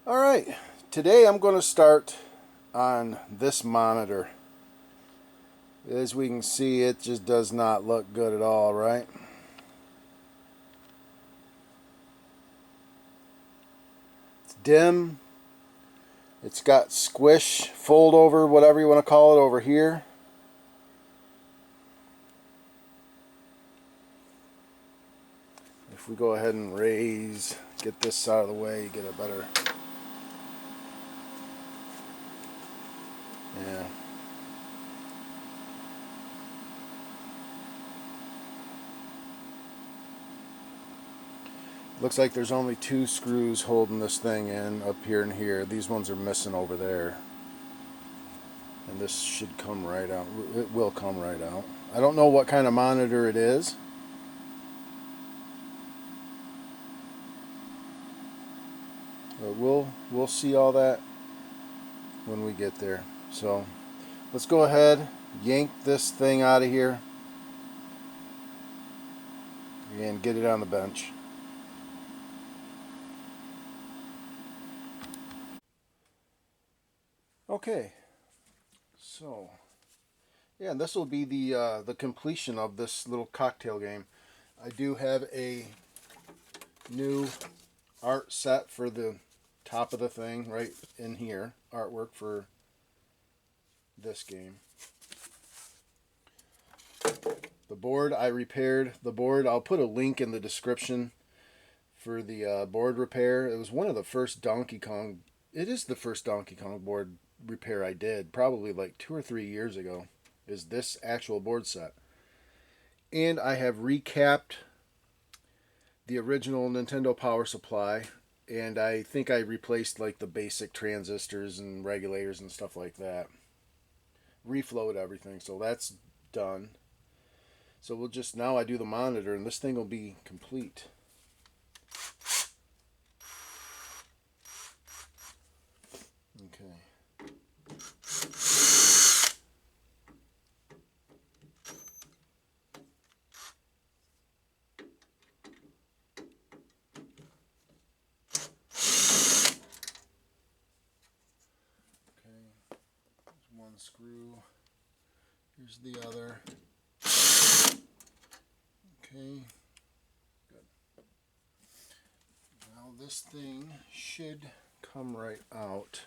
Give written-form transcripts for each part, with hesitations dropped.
Alright, today I'm going to start on this monitor. As we can see, it just does not look good at all, right? It's dim. It's got squish, fold over, whatever you want to call it over here. If we go ahead and raise, get this out of the way, you get a better... Yeah. Looks like there's only two screws holding this thing in up here and here. These ones are missing over there. And this should come right out. It will come right out. I don't know what kind of monitor it is. But we'll see all that when we get there. So let's go ahead, yank this thing out of here, and get it on the bench. Okay, so yeah, and this will be the completion of this little cocktail game. I do have a new art set for the top of the thing right in here, artwork for this game. The board, I repaired the board. I'll put a link in the description for the board repair. It was one of the first Donkey Kong. It is the first Donkey Kong board repair I did, probably like 2 or 3 years ago, is this actual board set. And I have recapped the original Nintendo power supply, and I think I replaced like the basic transistors and regulators and stuff like that. Reflowed everything, so that's done. So we'll just, now I do the monitor and this thing will be complete. Okay. One screw. Here's the other. Okay. Good. Now this thing should come right out.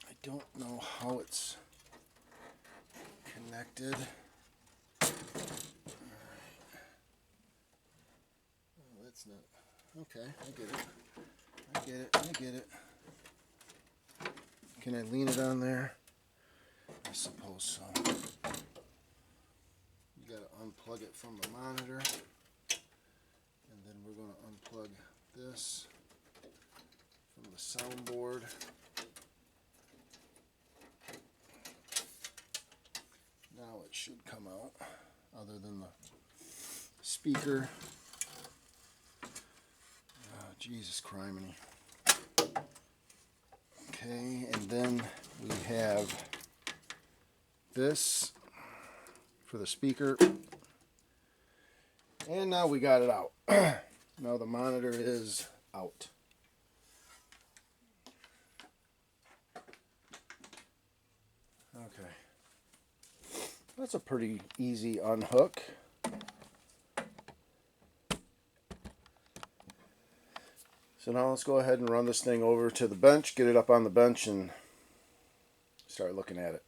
I don't know how it's connected. That's not... Okay, I get it. Can I lean it on there? I suppose so. You gotta unplug it from the monitor. And then we're gonna unplug this from the soundboard. Now it should come out, other than the speaker. Jesus criminy. Okay, and then we have this for the speaker. And now we got it out. Now the monitor is out. Okay. That's a pretty easy unhook. So now let's go ahead and run this thing over to the bench, get it up on the bench, and start looking at it.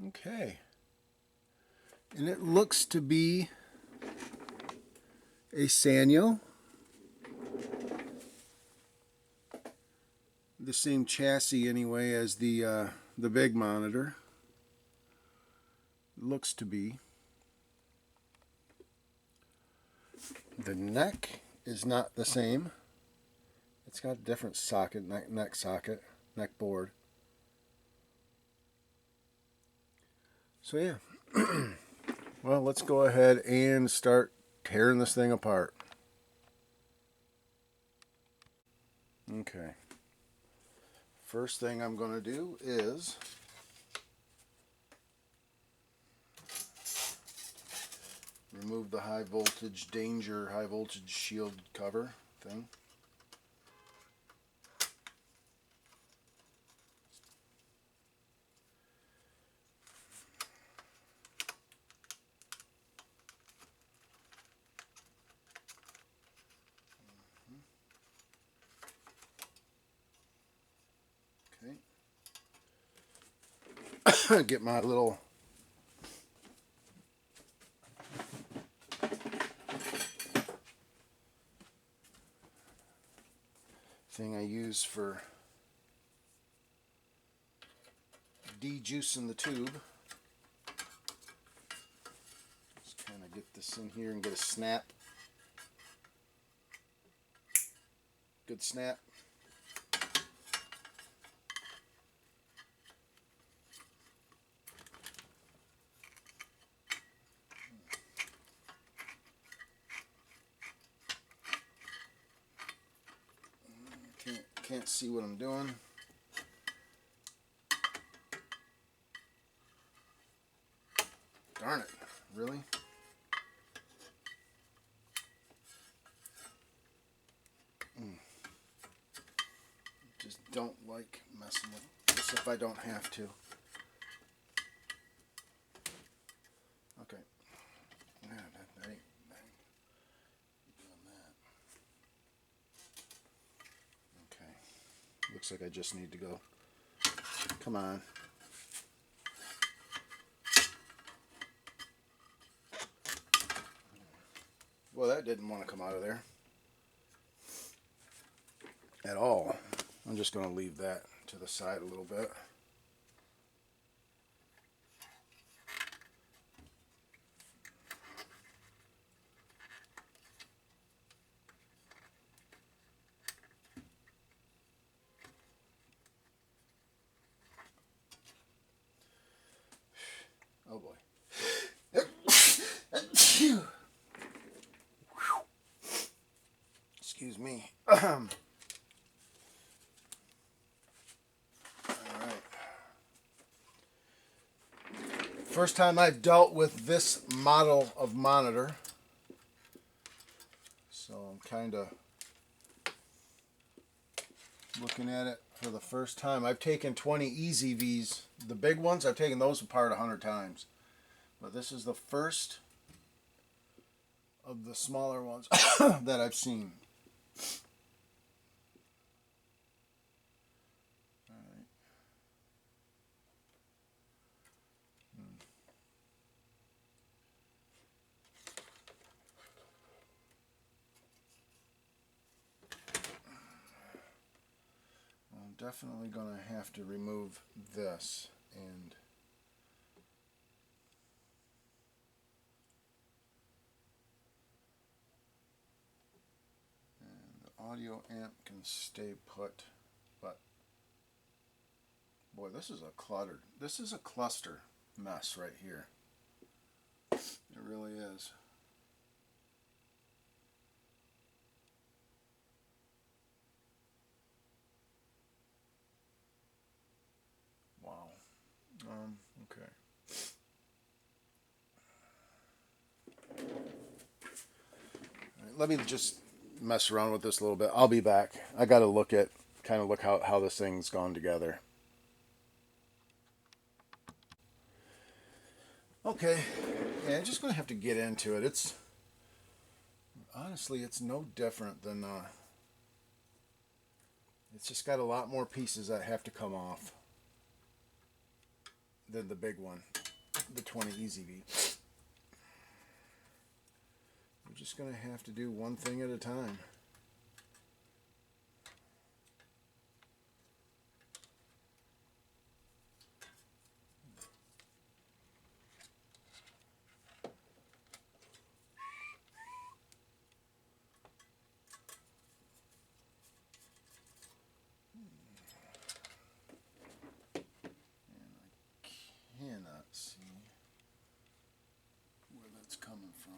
Okay. And it looks to be a Sanyo. The same chassis anyway as the big monitor. Looks to be. The neck is not the same. It's got a different socket, neck socket, neck board. So yeah. Well, let's go ahead and start tearing this thing apart. Okay. First thing I'm going to do is remove the high voltage danger, high voltage shield cover thing. Okay. Get my little thing I use for de-juicing the tube. Just kind of get this in here and get a snap. Good snap. Can't see what I'm doing. Darn it, really? Just don't like messing with this if I don't have to. Okay. Yeah, that ain't doing that. Okay. Looks like I just need to go. Come on. Well, that didn't want to come out of there at all. I'm just going to leave that to the side a little bit. Oh boy. Excuse me. Alright. First time I've dealt with this model of monitor. So I'm kind of looking at it for the first time. I've taken 20 EZVs. The big ones, I've taken those apart 100 times. But this is the first of the smaller ones that I've seen. I'm definitely going to have to remove this and the audio amp can stay put, but boy, this is a cluster mess right here. It really is. Wow. Okay. All right, let me just mess around with this a little bit. I'll be back. I got to look how this thing's gone together. Okay. Yeah, I'm just going to have to get into it. Honestly, it's no different than it's just got a lot more pieces that have to come off than the big one, the 20 EZV. We're just going to have to do one thing at a time. And I cannot see where that's coming from.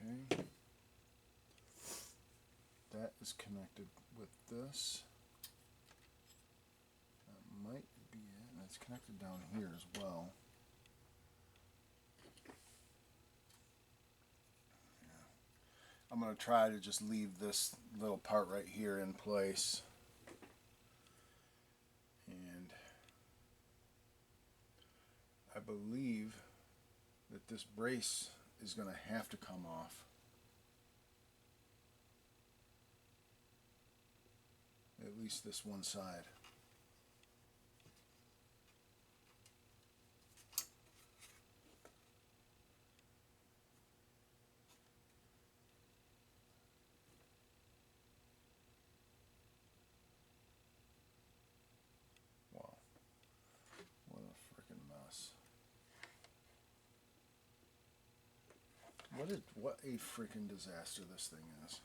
Okay. That is connected with this. That might be it. And it's connected down here as well. Yeah. I'm going to try to just leave this little part right here in place. And I believe that this brace is going to have to come off. At least this one side. Wow. What a freaking mess. What a freaking disaster this thing is.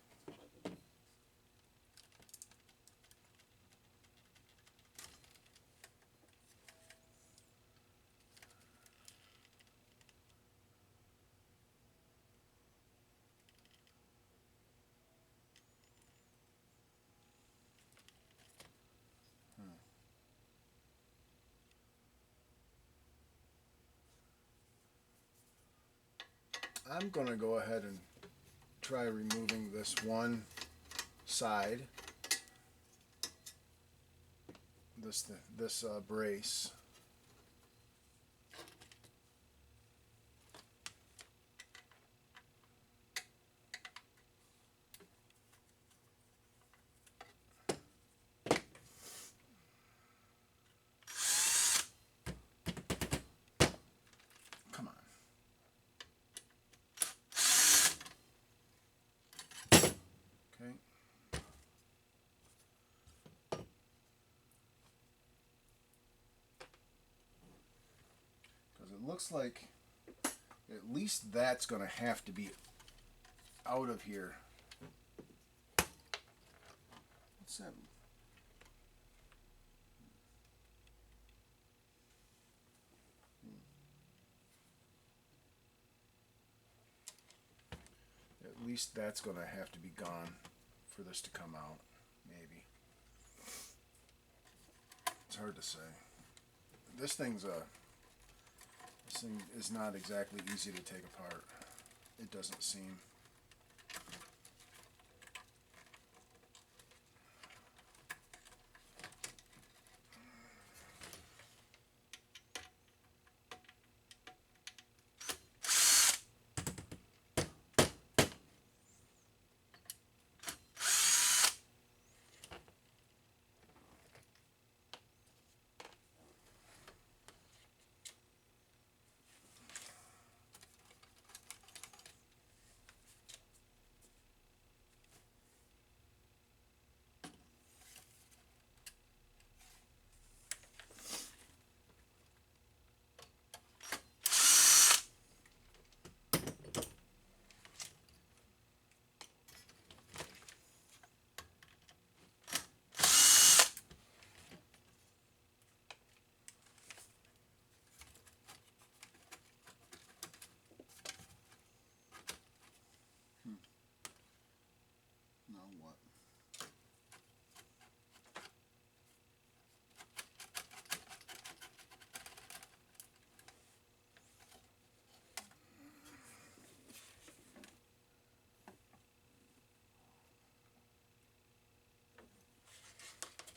I'm going to go ahead and try removing this one side, this brace. Come on. Okay. Because it looks like at least that's going to have to be out of here. What's that? At least that's going to have to be gone for this to come out, maybe. It's hard to say. This thing is not exactly easy to take apart. It doesn't seem. Now what?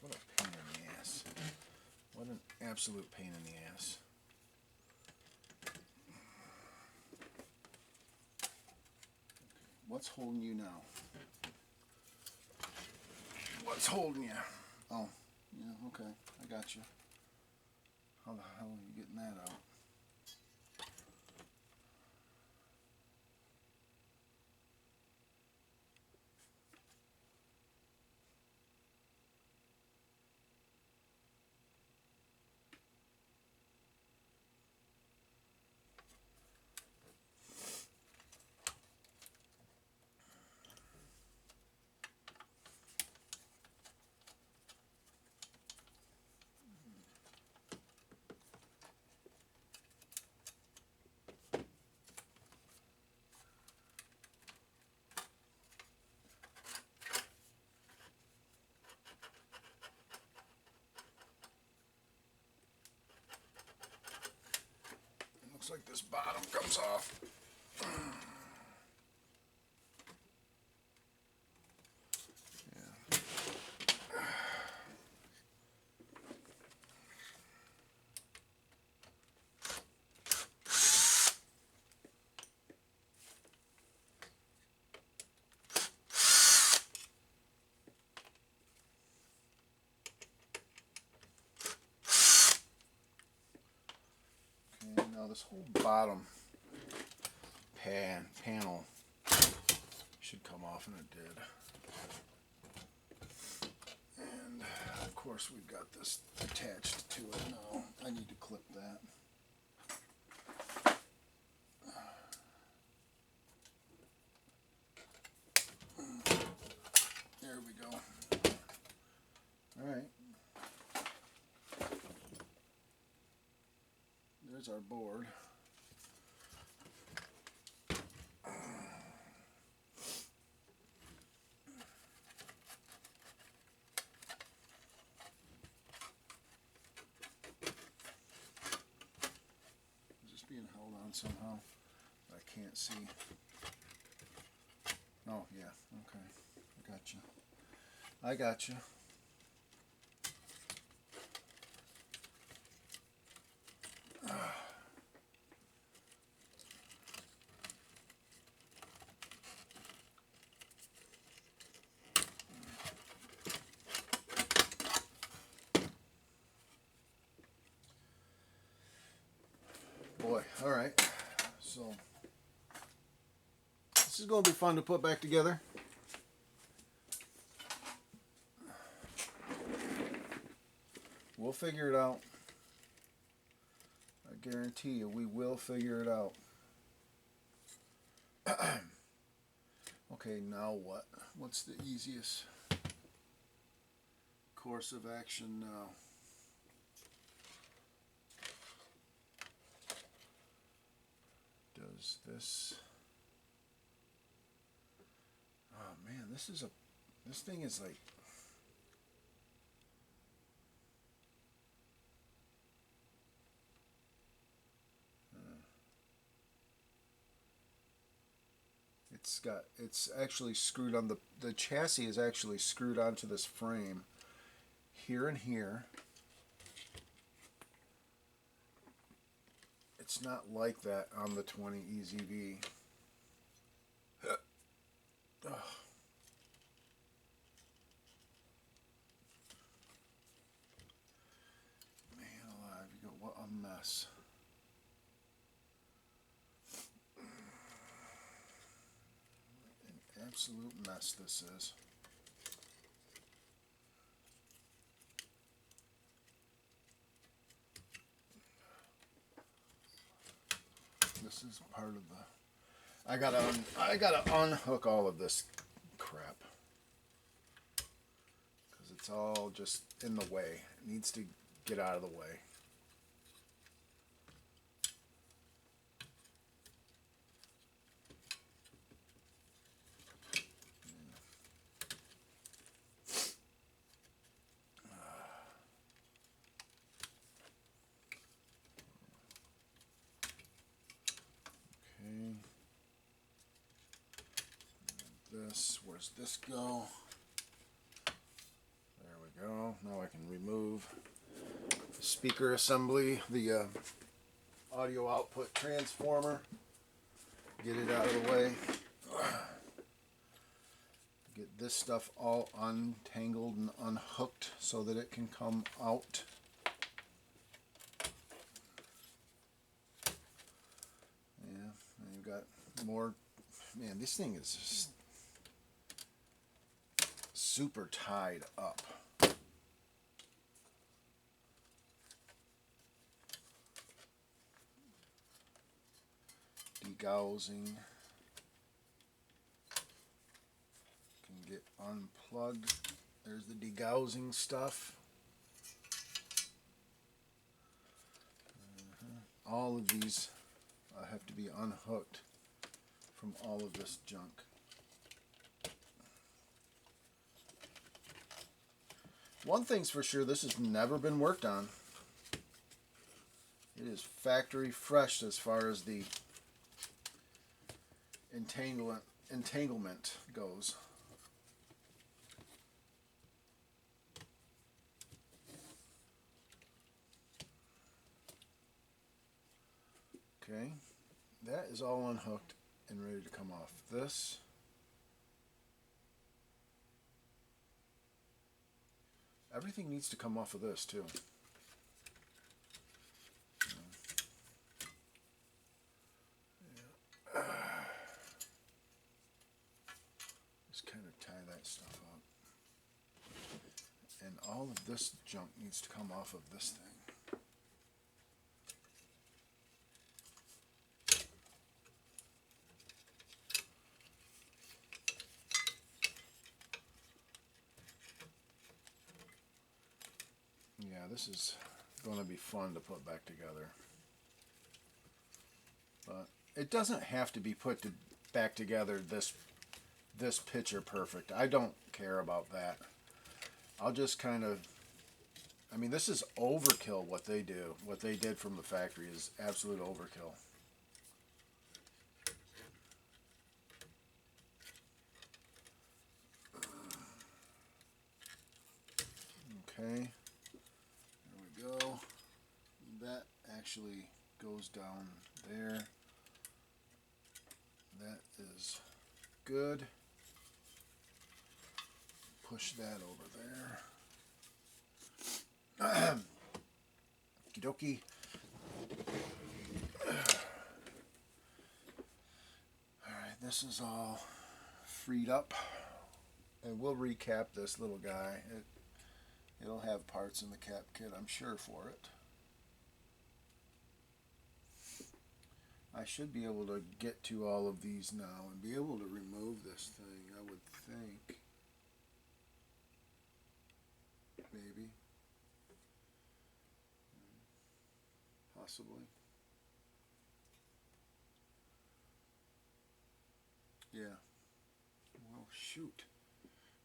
What a pain in the ass. What an absolute pain in the ass. What's holding you now? What's holding you? Oh, yeah, okay. I got you. How the hell are you getting that out? Looks like this bottom comes off. Now this whole bottom panel should come off, and it did. And of course we've got this attached to it now. I need to clip that. There we go. All right. There's our board. Is this being held on somehow? I can't see. Oh, yeah. Okay. I got you. I got you. Boy, all right. So this is going to be fun to put back together. We'll figure it out. I guarantee you we will figure it out. Okay, now what? What's the easiest course of action now? Does this... Oh man, this thing is like... It's actually screwed on the chassis is actually screwed onto this frame here and here. It's not like that on the 20 EZV. Oh. Man alive, you go, what a mess. An absolute mess this is. This is part of the... I gotta unhook all of this crap because it's all just in the way. It needs to get out of the way. Where's this go? There we go. Now I can remove the speaker assembly, the audio output transformer. Get it out of the way. Get this stuff all untangled and unhooked so that it can come out. Yeah, and you've got more. Man, this thing is just super tied up. Degaussing. Can get unplugged. There's the degaussing stuff. All of these have to be unhooked from all of this junk. One thing's for sure, this has never been worked on. It is factory fresh as far as the entanglement goes. Okay, that is all unhooked and ready to come off. This everything needs to come off of this too. Just kind of tie that stuff up. And all of this junk needs to come off of this thing. Yeah, this is going to be fun to put back together. But it doesn't have to be put back together this picture perfect. I don't care about that. I'll just kind of, I mean, this is overkill what they do. What they did from the factory is absolute overkill. Okay, there we go. That actually goes down there. That is good. Push that over there. Okie dokie. Alright, this is all freed up. And we'll recap this little guy. It'll have parts in the cap kit, I'm sure, for it. I should be able to get to all of these now and be able to remove this thing, I would think. Maybe. Possibly. Yeah. Well, shoot.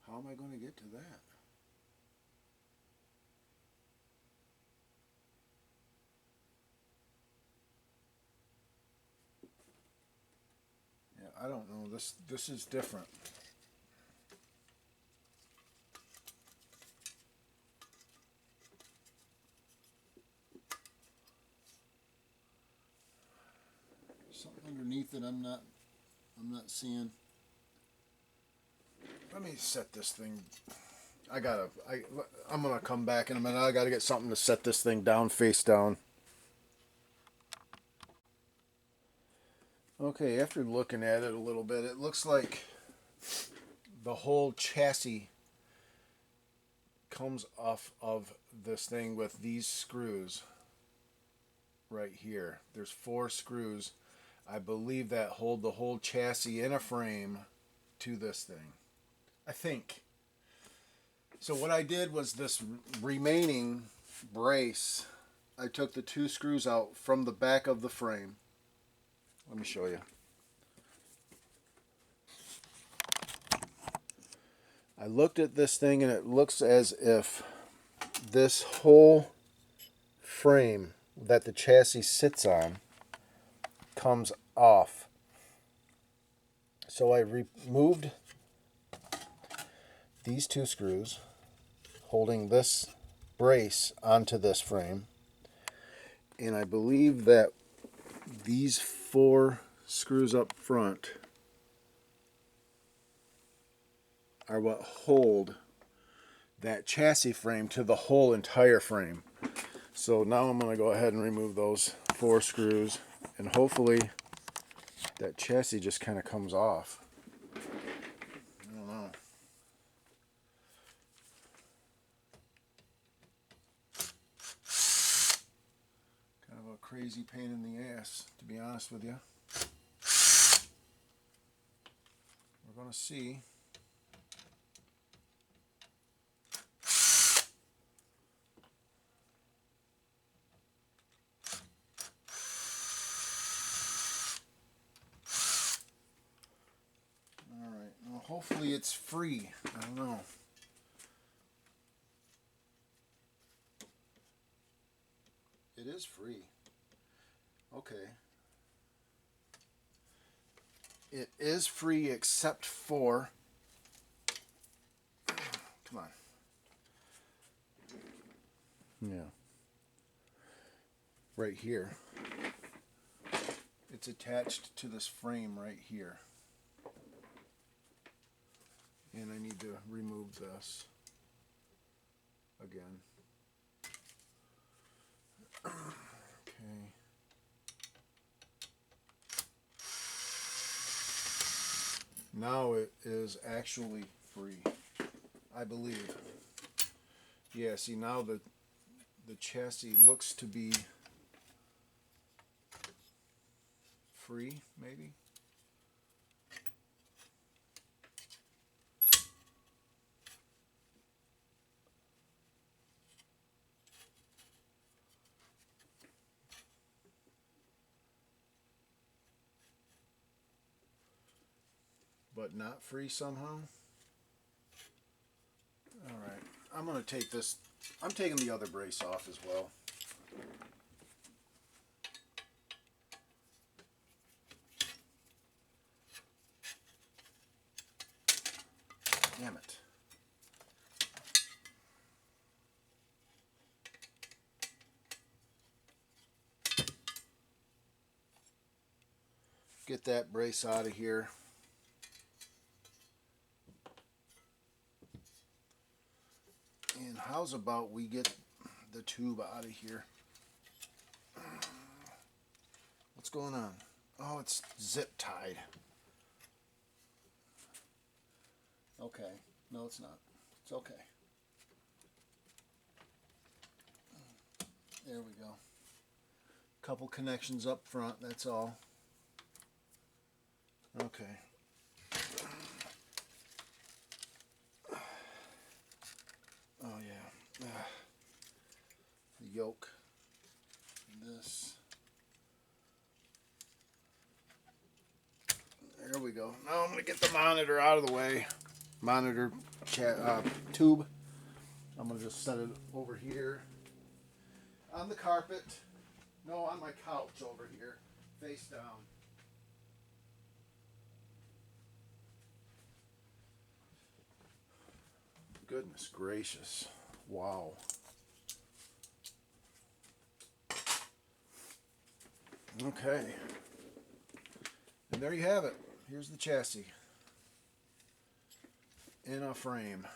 How am I going to get to that? Yeah, I don't know. This is different. Something underneath that I'm not seeing. Let me set this thing. I'm gonna come back in a minute. I gotta get something to set this thing down, face down. Okay, after looking at it a little bit, it looks like the whole chassis comes off of this thing with these screws right here. There's 4 screws, I believe, that hold the whole chassis in a frame to this thing. I think. So what I did was this remaining brace, I took the 2 screws out from the back of the frame. Let me show you. I looked at this thing and it looks as if this whole frame that the chassis sits on comes off. So I removed these 2 screws holding this brace onto this frame, and I believe that these 4 screws up front are what hold that chassis frame to the whole entire frame. So now I'm going to go ahead and remove those 4 screws, and hopefully that chassis just kind of comes off. I don't know. Kind of a crazy pain in the ass, to be honest with you. We're going to see. Alright, well, hopefully it's free. I don't know. It is free. Okay. It is free except for, come on. Yeah. Right here. It's attached to this frame right here. And I need to remove this again. Okay. Now it is actually free, I believe. Yeah, see now the chassis looks to be free, maybe? But not free somehow? Alright, I'm going to take this, I'm taking the other brace off as well. Damn it. Get that brace out of here. And how's about we get the tube out of here? What's going on? Oh, it's zip tied. Okay. No, it's not. It's okay. There we go. Couple connections up front, that's all. Okay. Oh yeah. The yoke. This. There we go. Now I'm going to get the monitor out of the way. Monitor tube. I'm going to just set it over here. On the carpet. No, on my couch over here. Face down. Goodness gracious. Wow. Okay. And there you have it. Here's the chassis. In a frame.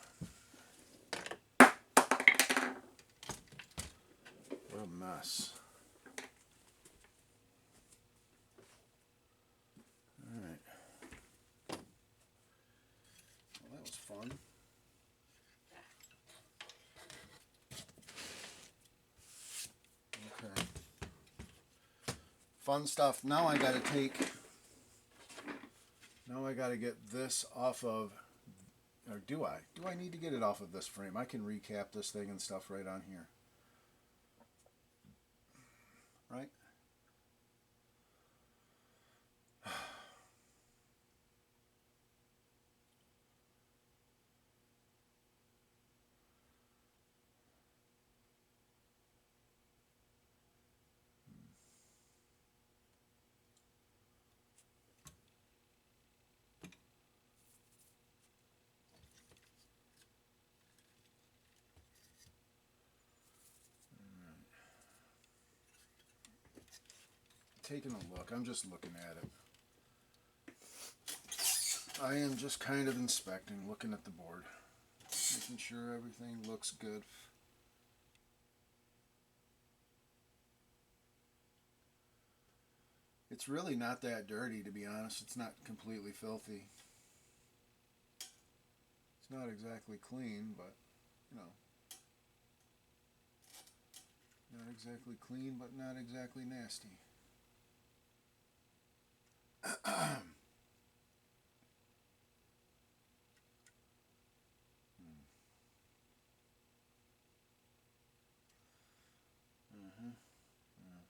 What a mess. Alright. Well, that was fun. Okay. Fun stuff. Now I gotta get this off of, or do I? Do I need to get it off of this frame? I can recap this thing and stuff right on here. Right? Taking a look. I'm just looking at it. I am just kind of inspecting, looking at the board. Making sure everything looks good. It's really not that dirty, to be honest. It's not completely filthy. It's not exactly clean, but, you know. Not exactly clean, but not exactly nasty. Mm-hmm. Yeah.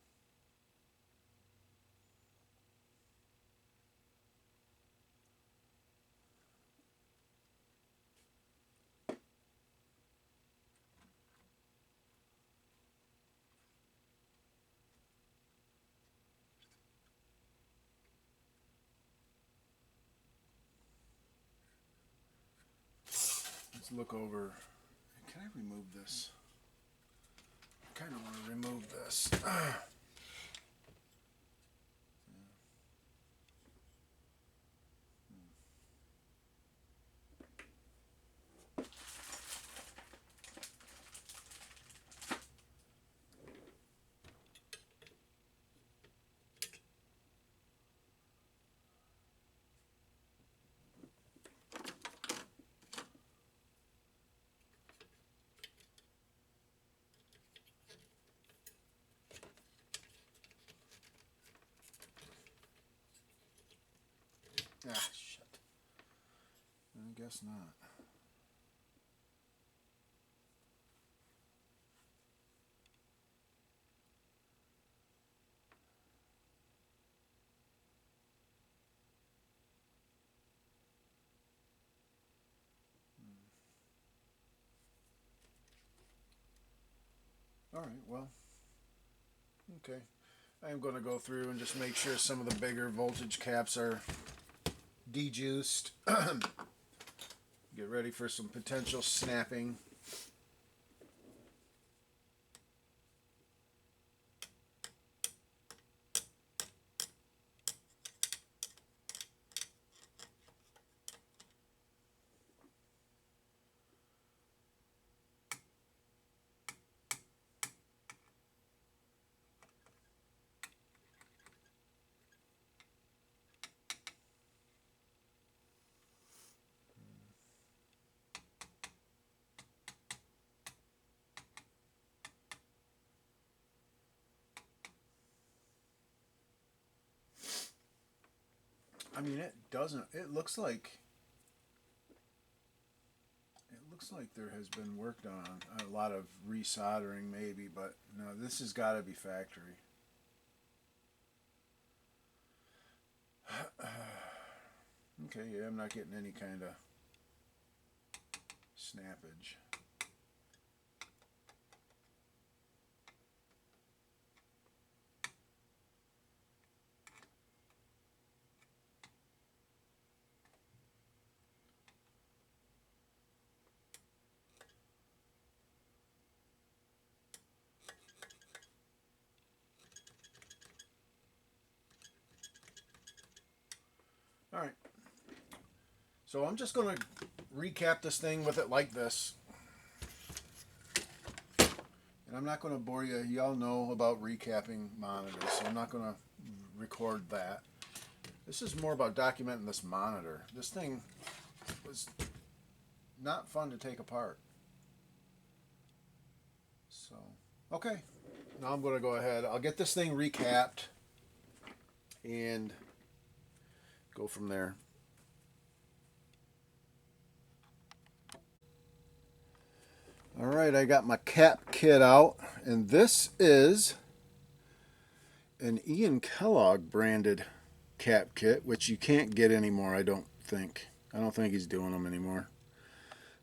Let's look over. Can I remove this? I kind of want to remove this. Ah, shit. I guess not. All right, well, okay. I'm going to go through and just make sure some of the bigger voltage caps are dejuiced. Get ready for some potential snapping. I mean, it doesn't. It looks like there has been work done on a lot of resoldering, maybe, but no, this has got to be factory. Okay, yeah, I'm not getting any kind of snappage. All right. So I'm just going to recap this thing with it like this. And I'm not going to bore you. Y'all know about recapping monitors, so I'm not going to record that. This is more about documenting this monitor. This thing was not fun to take apart. So, okay. Now I'm going to go ahead. I'll get this thing recapped and go from there. All right, I got my cap kit out, and this is an Ian Kellogg branded cap kit, which you can't get anymore, I don't think. I don't think he's doing them anymore.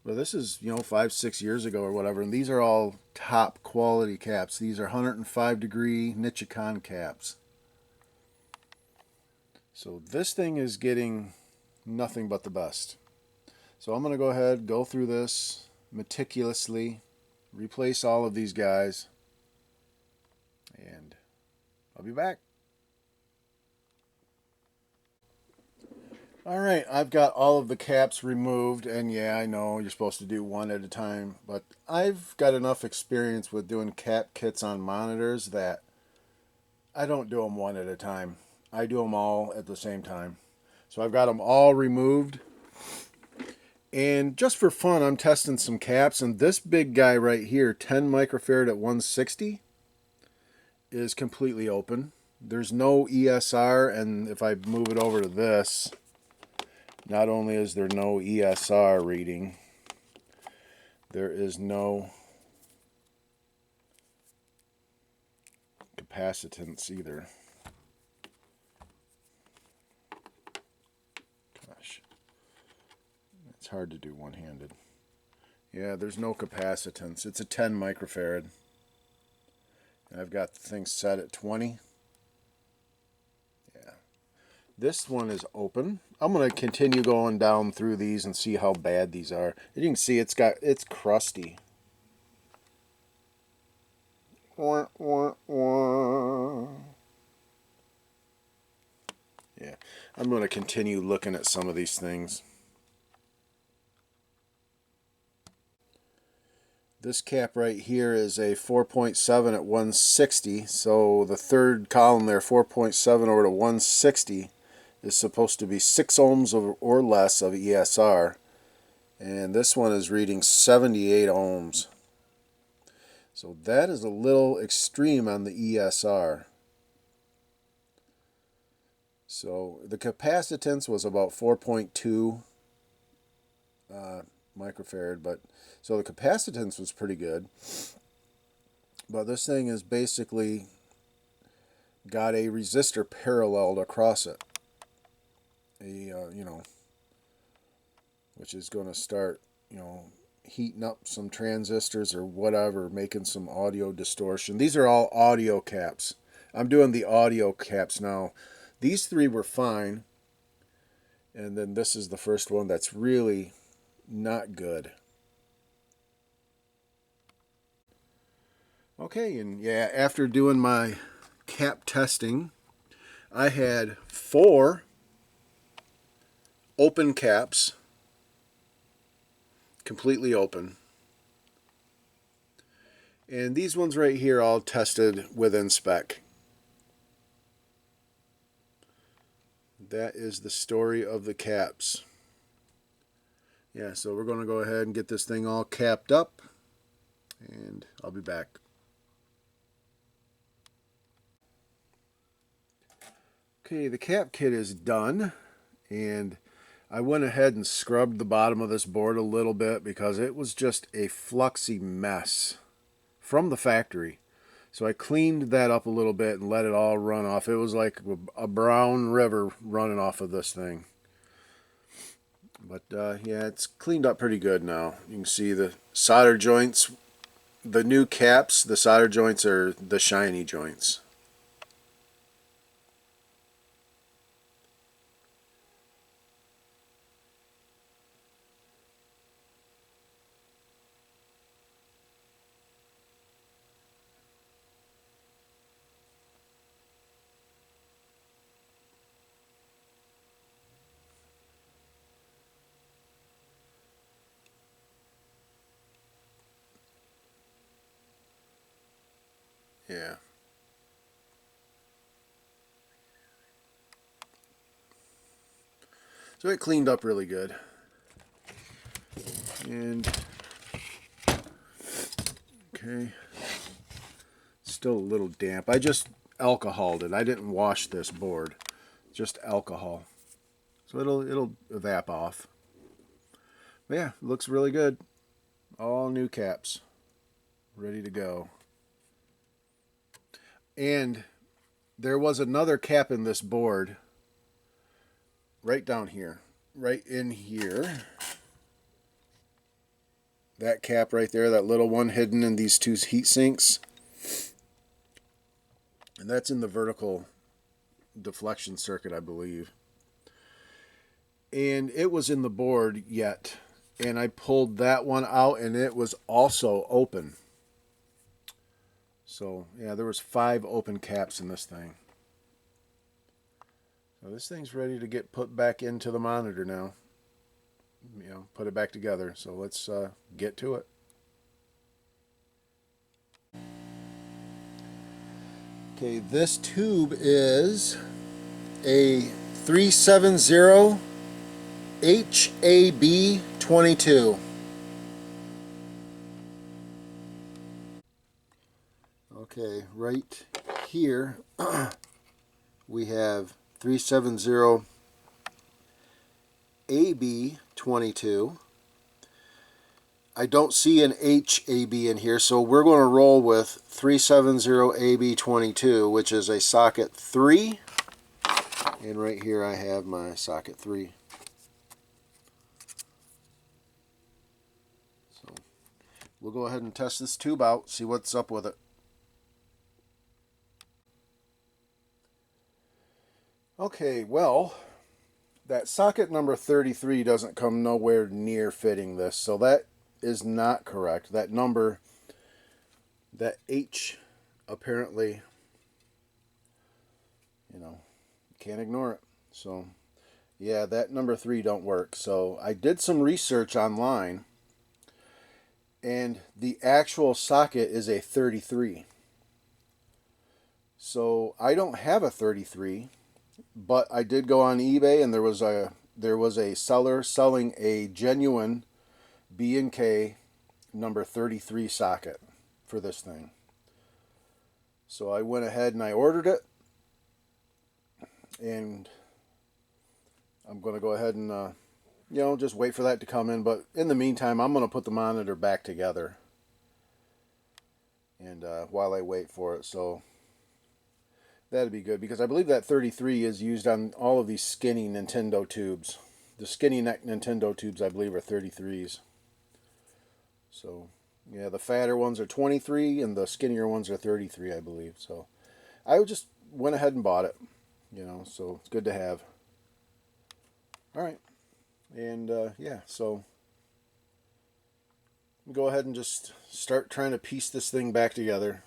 But this is, 5-6 years ago or whatever, and these are all top quality caps. These are 105 degree Nichicon caps. So this thing is getting nothing but the best. So I'm going to go ahead, go through this meticulously, replace all of these guys, and I'll be back. Alright, I've got all of the caps removed, and yeah, I know you're supposed to do one at a time, but I've got enough experience with doing cap kits on monitors that I don't do them one at a time. I do them all at the same time. So I've got them all removed. And just for fun, I'm testing some caps, and this big guy right here, 10 microfarad at 160, is completely open. There's no ESR, and if I move it over to this, not only is there no ESR reading, there is no capacitance either. Gosh. It's hard to do one-handed. Yeah, there's no capacitance. It's a 10 microfarad. And I've got the thing set at 20. Yeah. This one is open. I'm going to continue going down through these and see how bad these are. And you can see it's crusty. Wah, wah, wah. Yeah, I'm going to continue looking at some of these things. This cap right here is a 4.7 at 160, so the third column there, 4.7 over to 160, is supposed to be 6 ohms or less of ESR, and this one is reading 78 ohms. So that is a little extreme on the ESR. So the capacitance was about 4.2 microfarad, but so the capacitance was pretty good. But this thing is basically got a resistor paralleled across it. Which is going to start, heating up some transistors or whatever, making some audio distortion. These are all audio caps. I'm doing the audio caps now. These three were fine, and then this is the first one that's really not good. Okay, and yeah, after doing my cap testing, I had 4 open caps, completely open. And these ones right here all tested within spec. That is the story of the caps. Yeah, so we're going to go ahead and get this thing all capped up, and I'll be back. Okay, the cap kit is done, and I went ahead and scrubbed the bottom of this board a little bit because it was just a fluxy mess from the factory. So I cleaned that up a little bit and let it all run off. It was like a brown river running off of this thing. But yeah, it's cleaned up pretty good now. You can see the solder joints, the new caps, the solder joints are the shiny joints. Yeah. So it cleaned up really good. And okay, still a little damp. I just alcoholed it. I didn't wash this board, just alcohol. So it'll evap off. But yeah, it looks really good. All new caps, ready to go. And there was another cap in this board right down here, right in here. That cap right there, that little one hidden in these 2 heat sinks. And that's in the vertical deflection circuit, I believe. And it was in the board yet. And I pulled that one out and it was also open. So yeah, there was 5 open caps in this thing. So this thing's ready to get put back into the monitor now. Put it back together. So let's get to it. Okay, this tube is a 370 HAB22. Okay, right here we have 370 AB22. I don't see an HAB in here, so we're going to roll with 370 AB22, which is a socket 3. And right here I have my socket 3. So we'll go ahead and test this tube out, see what's up with it. Okay, well, that socket number 33 doesn't come nowhere near fitting this, so that is not correct. That number, that H, apparently, can't ignore it. So, yeah, that number 3 don't work. So I did some research online, and the actual socket is a 33. So I don't have a 33, but I did go on eBay, and there was a seller selling a genuine B&K number 33 socket for this thing. So I went ahead and I ordered it, and I'm going to go ahead and just wait for that to come in. But in the meantime, I'm going to put the monitor back together, and while I wait for it, so that'd be good, because I believe that 33 is used on all of these skinny Nintendo tubes. The skinny neck Nintendo tubes, I believe, are 33s. So, yeah, the fatter ones are 23 and the skinnier ones are 33, I believe. So, I just went ahead and bought it, so it's good to have. All right. And, yeah, so go ahead and just start trying to piece this thing back together.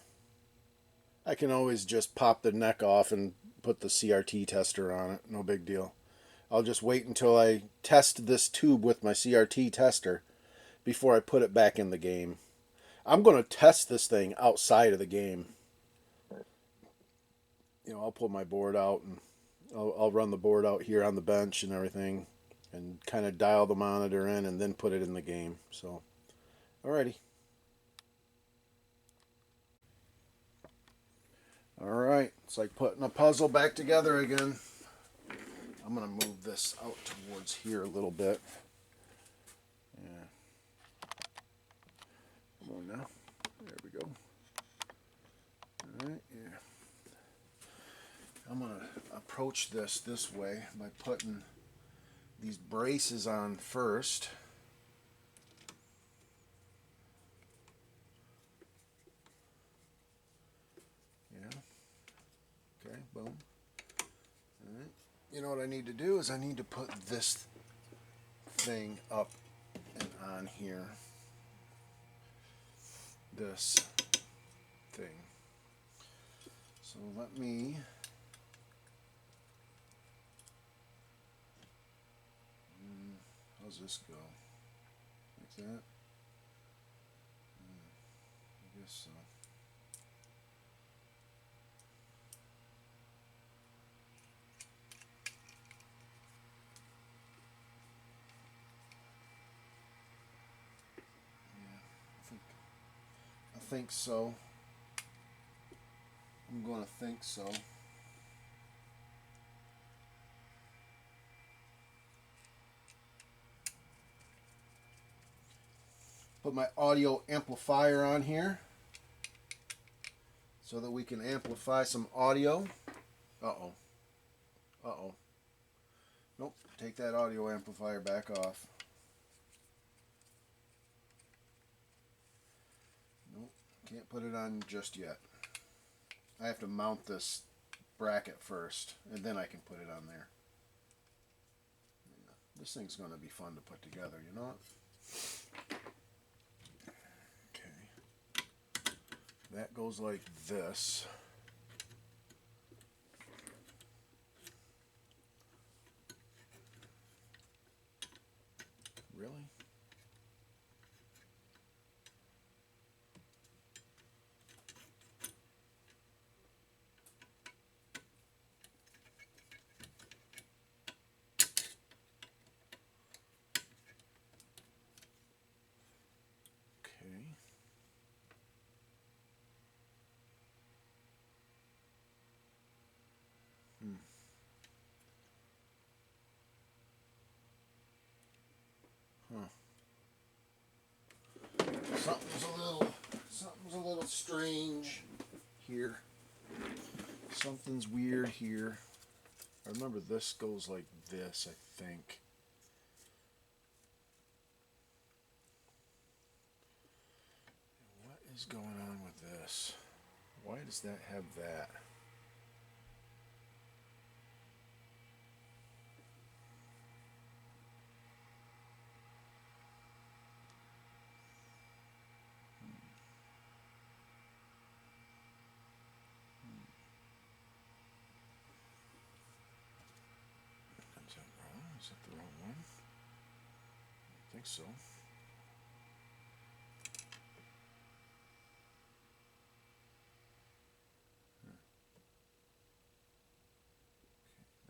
I can always just pop the neck off and put the CRT tester on it. No big deal. I'll just wait until I test this tube with my CRT tester before I put it back in the game. I'm going to test this thing outside of the game. I'll pull my board out, and I'll run the board out here on the bench and everything, and kind of dial the monitor in and then put it in the game. So, alrighty. Alright, it's like putting a puzzle back together again. I'm going to move this out towards here a little bit. Yeah. Come on now. There we go. Alright, yeah. I'm going to approach this way by putting these braces on first. Yeah. Okay, boom. Alright. You know what I need to do is I need to put this thing up and on here. This thing. So let me how's this go? Like that? I guess so. I think so. I'm going to think so. Put my audio amplifier on here so that we can amplify some audio. Uh-oh. Uh-oh. Nope. Take that audio amplifier back off. Nope. Can't put it on just yet. I have to mount this bracket first, and then I can put it on there. Yeah, this thing's going to be fun to put together, you know what? Okay. That goes like this. Really? Something's a little strange here. Something's weird here. I remember this goes like this, I think. What is going on with this? Why does that have that? think so.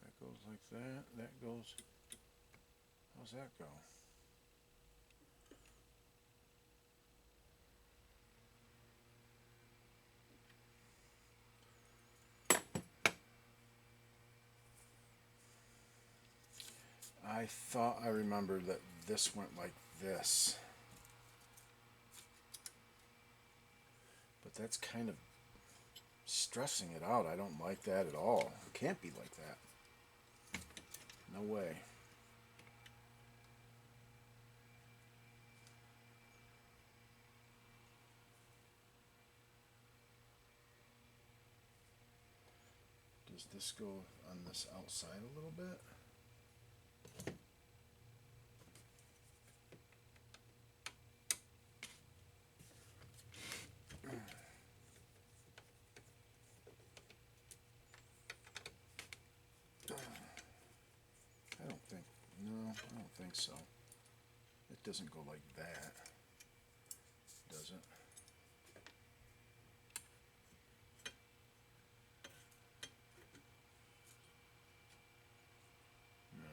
That goes like that. That goes. How's that go? I thought I remembered that this went like this. But that's kind of stressing it out. I don't like that at all. It can't be like that. No way. Does this go on this outside a little bit? I don't think so. It doesn't go like that, does it? No.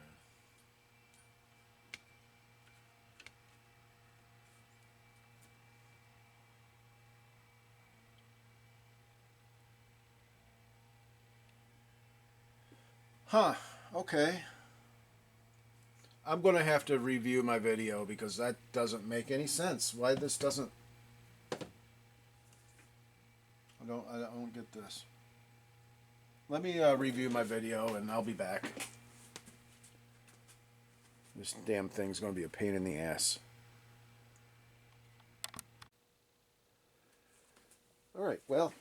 Huh, okay. I'm going to have to review my video because that doesn't make any sense. Why this doesn't... I don't get this. Let me review my video and I'll be back. This damn thing's going to be a pain in the ass. Alright, well,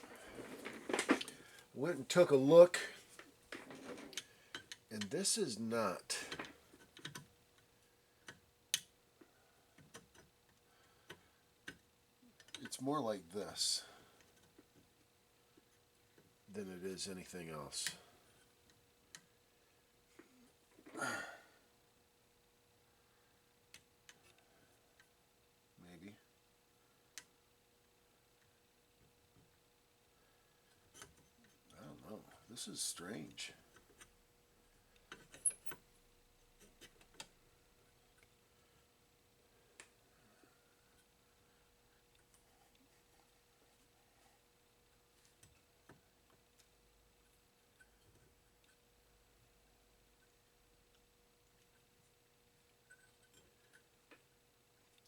went and took a look, and this is not... It's more like this than it is anything else. Maybe. I don't know. This is strange.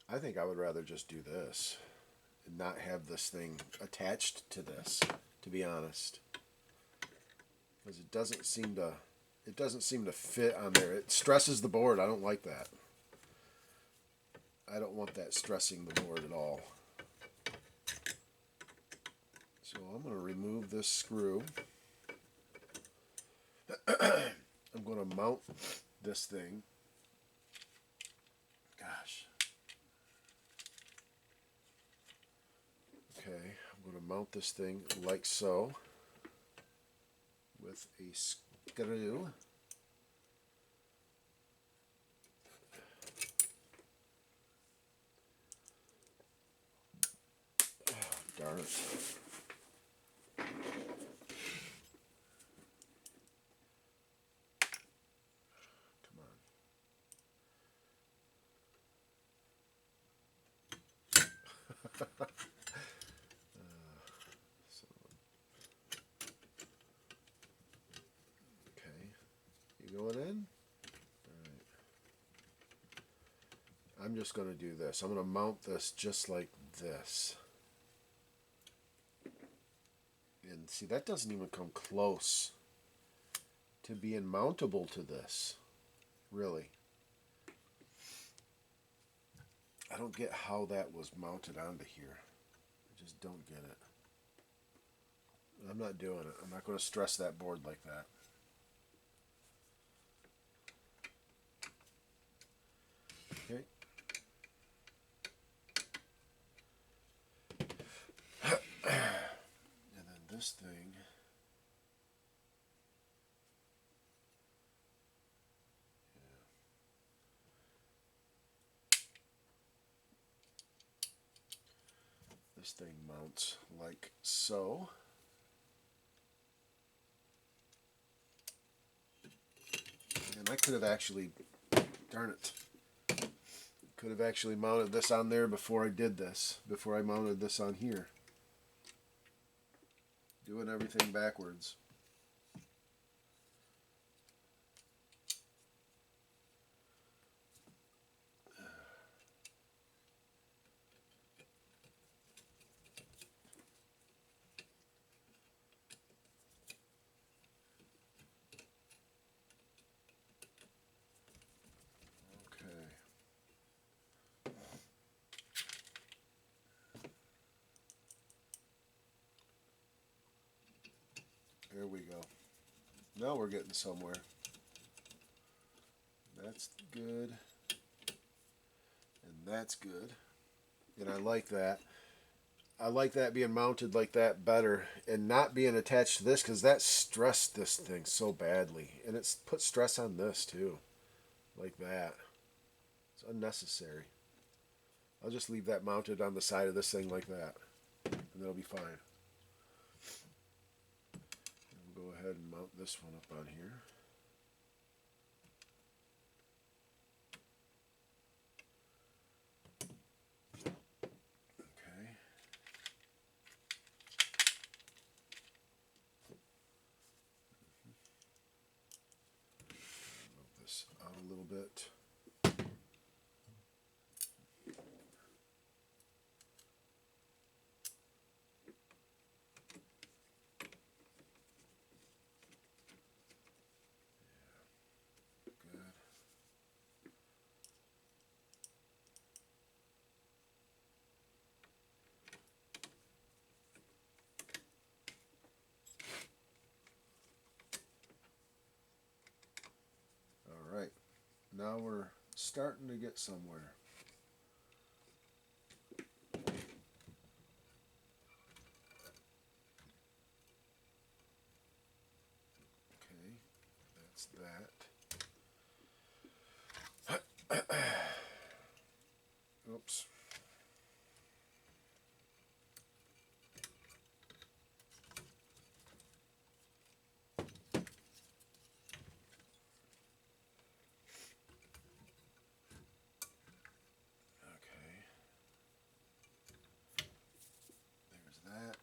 I think I would rather just do this and not have this thing attached to this, to be honest. Because it doesn't seem to fit on there. It stresses the board. I don't like that. I don't want that stressing the board at all. So I'm going to remove this screw. I'm going to mount this thing. Gosh. Okay, I'm going to mount this thing like so with a screw. Oh, darn it. Come on. Going in? Alright. I'm just going to do this. I'm going to mount this just like this. And see, that doesn't even come close to being mountable to this. Really. I don't get how that was mounted onto here. I just don't get it. I'm not doing it. I'm not going to stress that board like that. Okay. And then this thing. This thing mounts like so. And I could have actually, darn it, could have actually mounted this on there before I did this, before I mounted this on here. Doing everything backwards. There we go. Now we're getting somewhere. That's good. And that's good. And I like that. I like that being mounted like that better and not being attached to this, because that stressed this thing so badly. And it's put stress on this too. Like that. It's unnecessary. I'll just leave that mounted on the side of this thing like that. And it'll be fine. Go ahead and mount this one up on here. Okay. Move this out a little bit. Alright, now we're starting to get somewhere. Okay, that's that. Oops. That.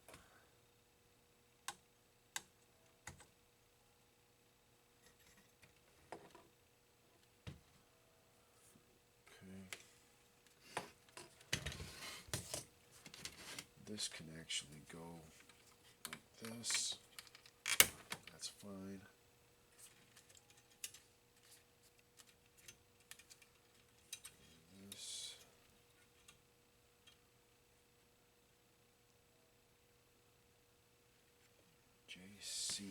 Okay. This can actually go like this. That's fine. This. JC.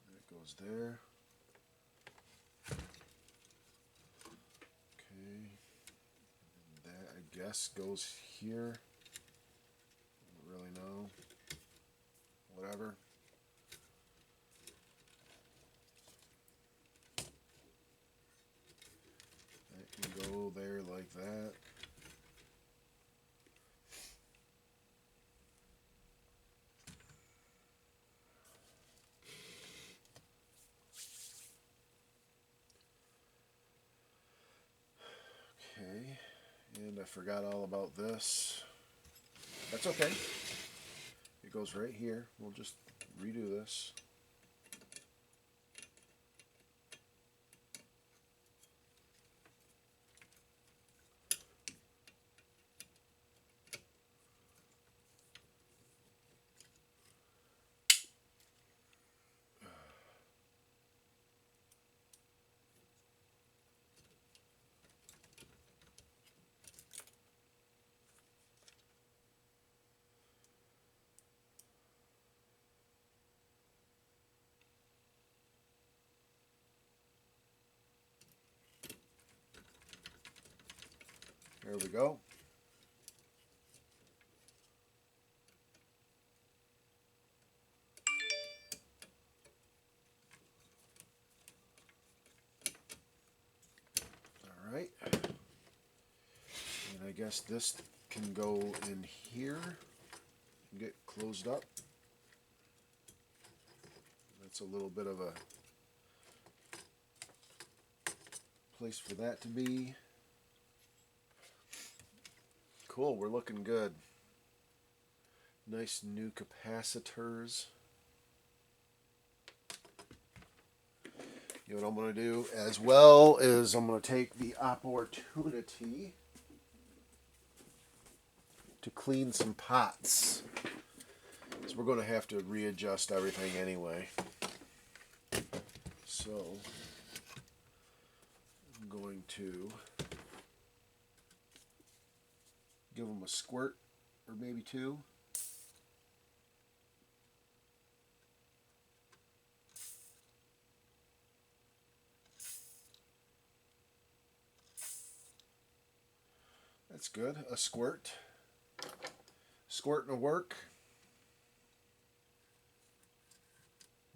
That goes there. Okay. And that, I guess, goes here. I don't really know. Whatever. That can go there like that. Okay, and I forgot all about this. That's okay. It goes right here. We'll just redo this. There we go. guess this can go in here and get closed up. That's a little bit of a place for that to be. Cool, we're looking good. Nice new capacitors. You know what I'm going to do as well is I'm going to take the opportunity to clean some pots. So we're going to have to readjust everything anyway. So I'm going to give them a squirt or maybe two. That's good. A squirt. Squirting will work.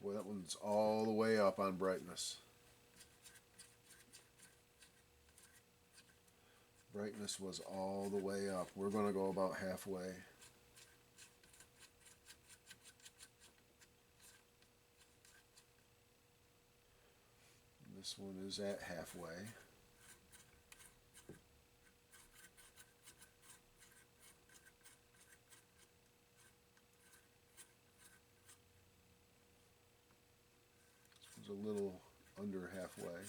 Boy, that one's all the way up on brightness. Brightness was all the way up. We're going to go about halfway. This one is at halfway. This one's a little under halfway.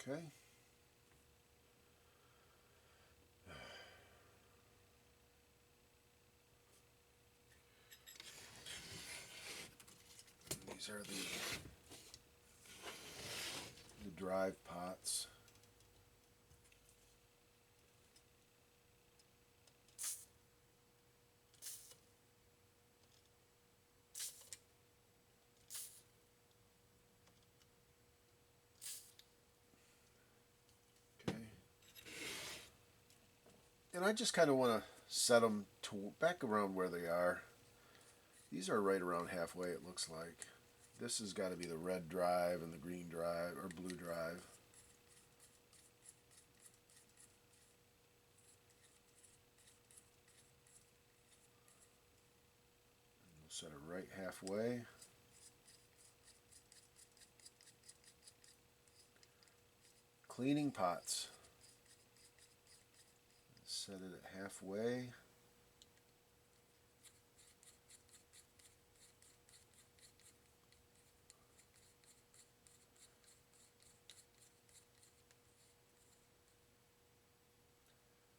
Okay. These are the drive pots. And I just kind of want to set them to back around where they are. These are right around halfway, it looks like. This has got to be the red drive and the green drive, or blue drive. We'll set it right halfway. Cleaning pots. Set it at halfway.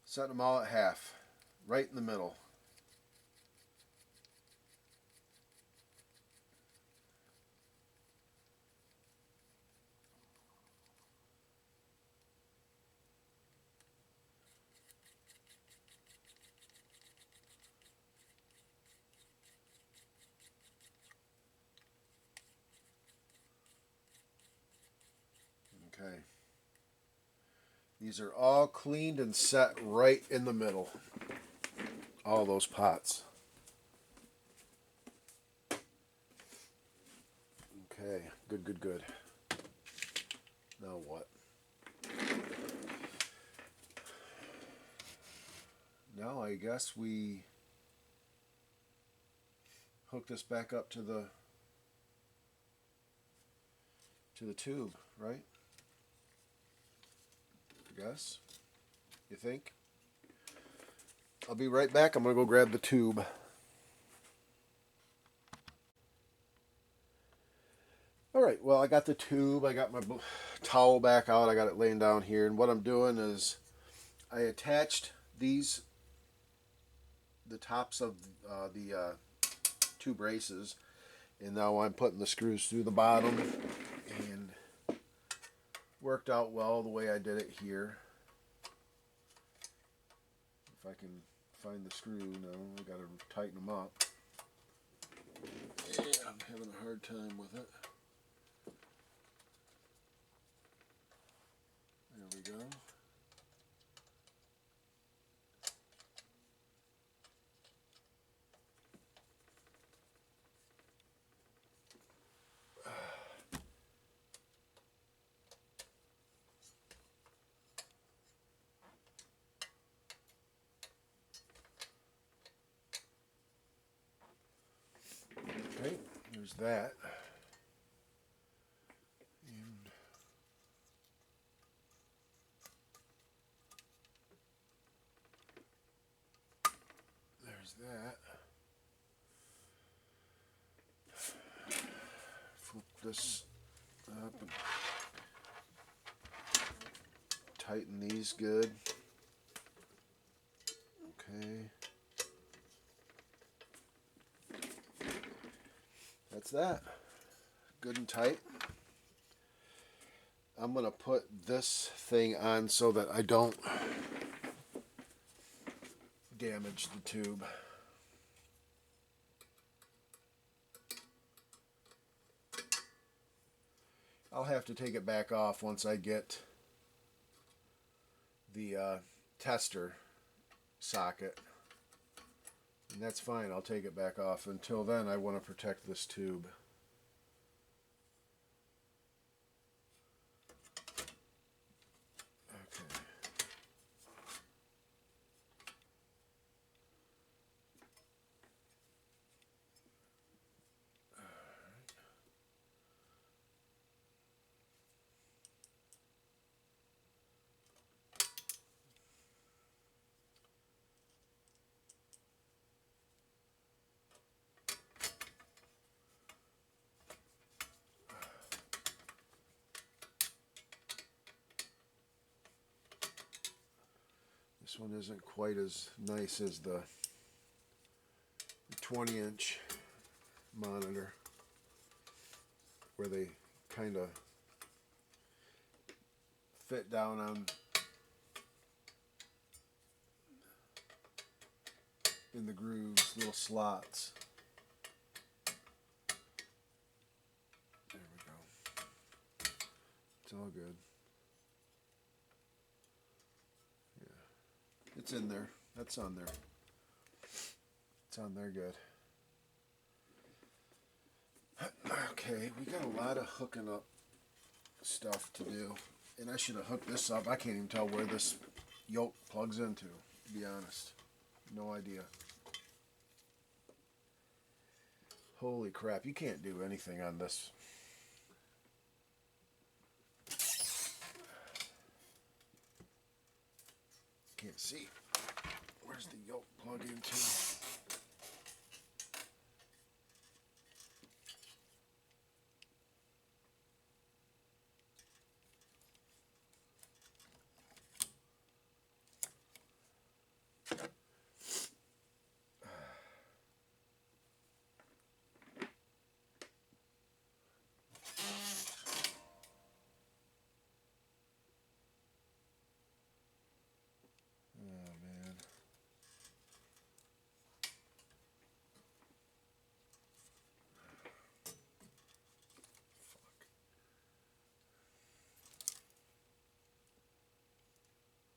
Set them all at half, right in the middle. Okay. These are all cleaned and set right in the middle. All those pots. Okay, good, good, good. Now what? Now I guess we hook this back up to the tube, right? I guess. You think? I'll be right back. I'm going to go grab the tube. Alright, well I got the tube. I got my towel back out. I got it laying down here. And what I'm doing is I attached these the tops of the two braces, and now I'm putting the screws through the bottom, and worked out well the way I did it here. If I can find the screw now, I got to tighten them up. Yeah, I'm having a hard time with it. There we go. Okay, there's that. And there's that. Flip this up and tighten these good. Okay. That's that. Good and tight. I'm going to put this thing on so that I don't damage the tube. I'll have to take it back off once I get the tester socket. And that's fine, I'll take it back off. Until then, I want to protect this tube. Okay. This one isn't quite as nice as the 20-inch monitor, where they kind of fit down on in the grooves, little slots. There we go. It's all good. It's in there. That's on there. It's on there good. Okay, we got a lot of hooking up stuff to do. And I should have hooked this up. I can't even tell where this yoke plugs into, to be honest. No idea. Holy crap, you can't do anything on this. Can't see. Where's the yoke plug into?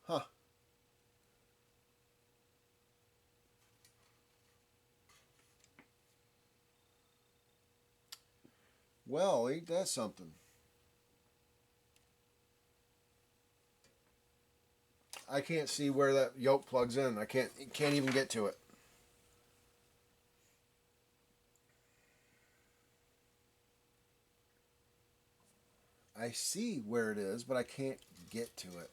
Huh. Well, ain't that something? I can't see where that yoke plugs in. I can't even get to it. I see where it is, but I can't get to it.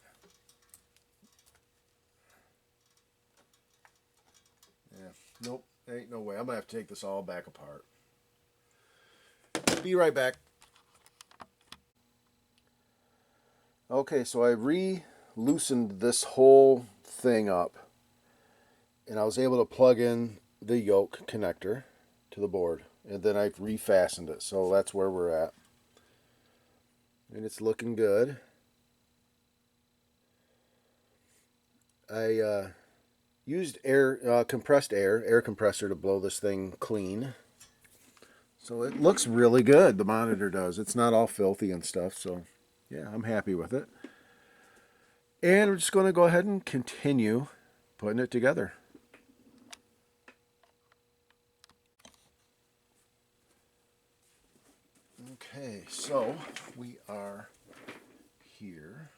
Yeah, nope, ain't no way. I'm gonna have to take this all back apart. Be right back. Okay, so I re-loosened this whole thing up, and I was able to plug in the yoke connector to the board, and then I've refastened it. So that's where we're at, and it's looking good. I used compressed air compressor to blow this thing clean. So it looks really good, the monitor does. It's not all filthy and stuff, so yeah, I'm happy with it. And we're just going to go ahead and continue putting it together. Okay, so we are here.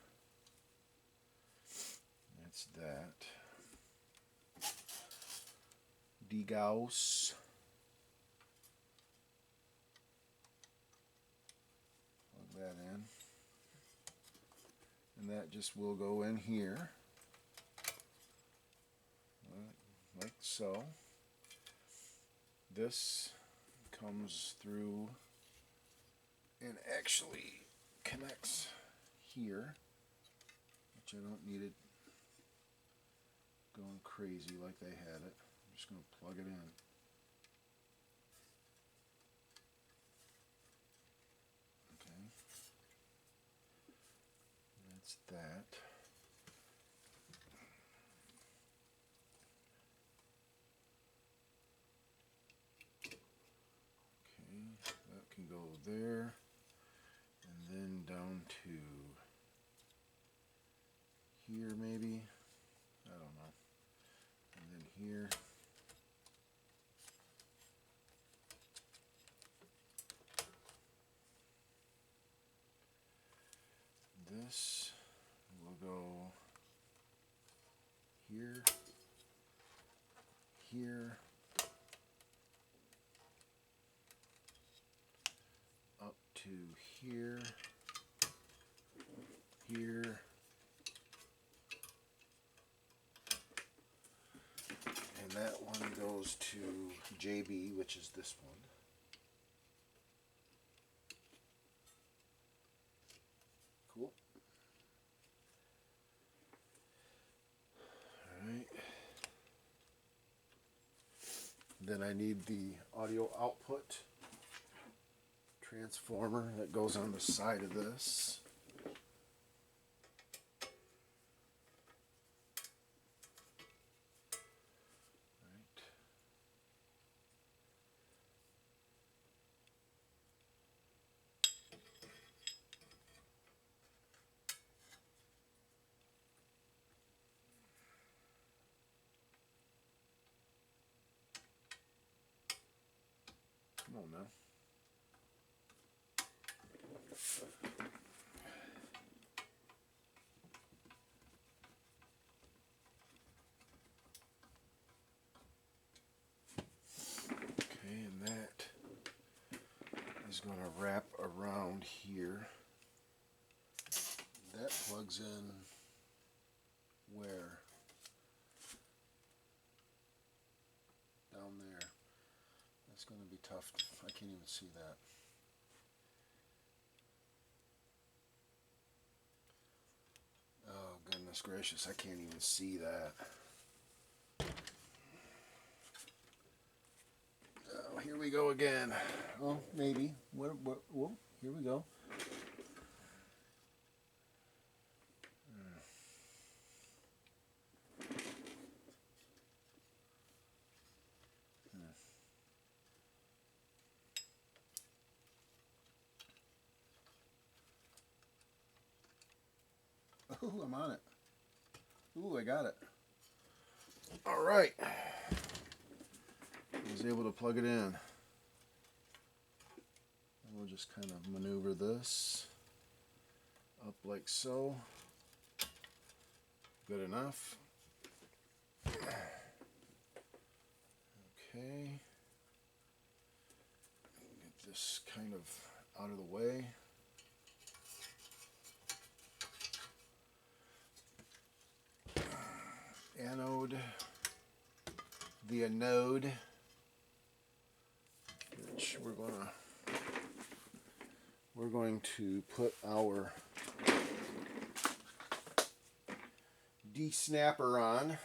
That's that. Degauss. Plug that in. And that just will go in here. Like so. This comes through and actually connects here, which I don't need it going crazy like they had it. I'm just going to plug it in. Okay. That's that. Okay, that can go there, and then down to here maybe. I don't know. And then here. This will go here, here, up to here, here, and that one goes to JB, which is this one. Cool. Alright. Then I need the audio output transformer that goes on the side of this. Come on now. Okay, and that is going to wrap around here. That plugs in where? Down there. That's going to be tough. I can't even see that. Oh, goodness gracious, I can't even see that. Oh, here we go again. Oh, maybe. Whoa, here we go. Ooh, I'm on it. Ooh, I got it. All right. I was able to plug it in. We'll just kind of maneuver this up like so. Good enough. Okay. Get this kind of out of the way. Anode, the anode, which we're going to put our D-snapper on.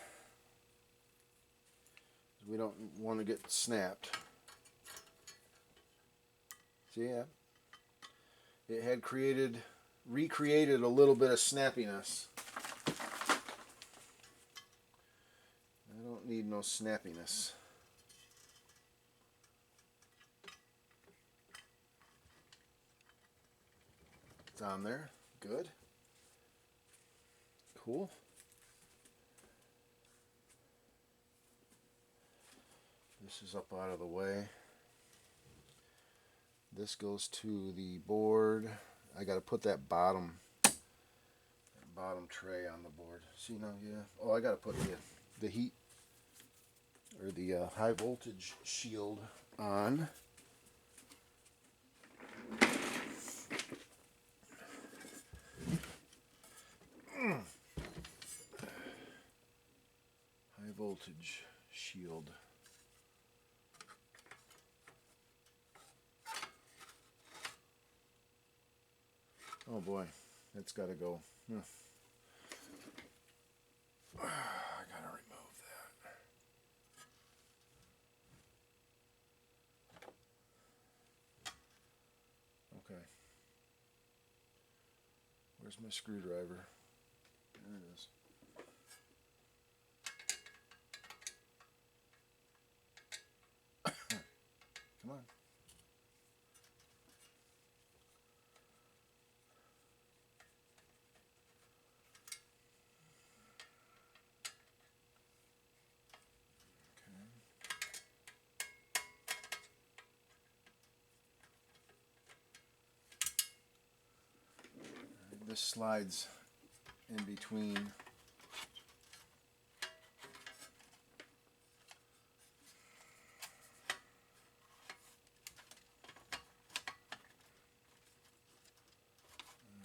We don't want to get snapped. See, yeah, it had recreated a little bit of snappiness. I don't need no snappiness. It's on there. Good. Cool. This is up out of the way. This goes to the board. I got to put that bottom tray on the board. See now, yeah. Oh, I got to put the heat or the high voltage shield on. High voltage shield. Oh boy, it's got to go. I gotta remove that. Okay. Where's my screwdriver? There it is. Come on. This slides in between.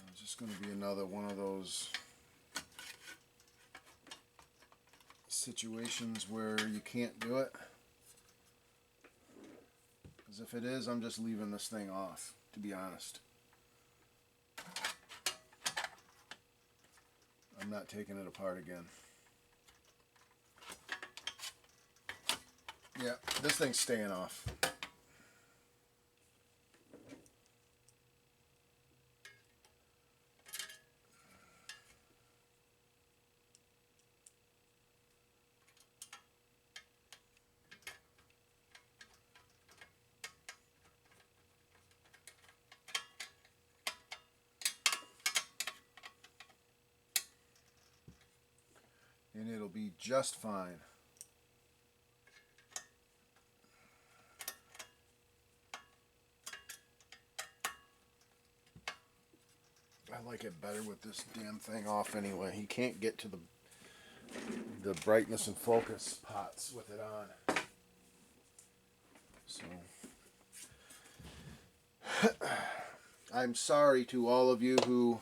It's just going to be another one of those situations where you can't do it. Because if it is, I'm just leaving this thing off, to be honest. I'm not taking it apart again. Yeah, this thing's staying off. And it'll be just fine. I like it better with this damn thing off anyway. You can't get to the brightness and focus pots with it on. So I'm sorry to all of you who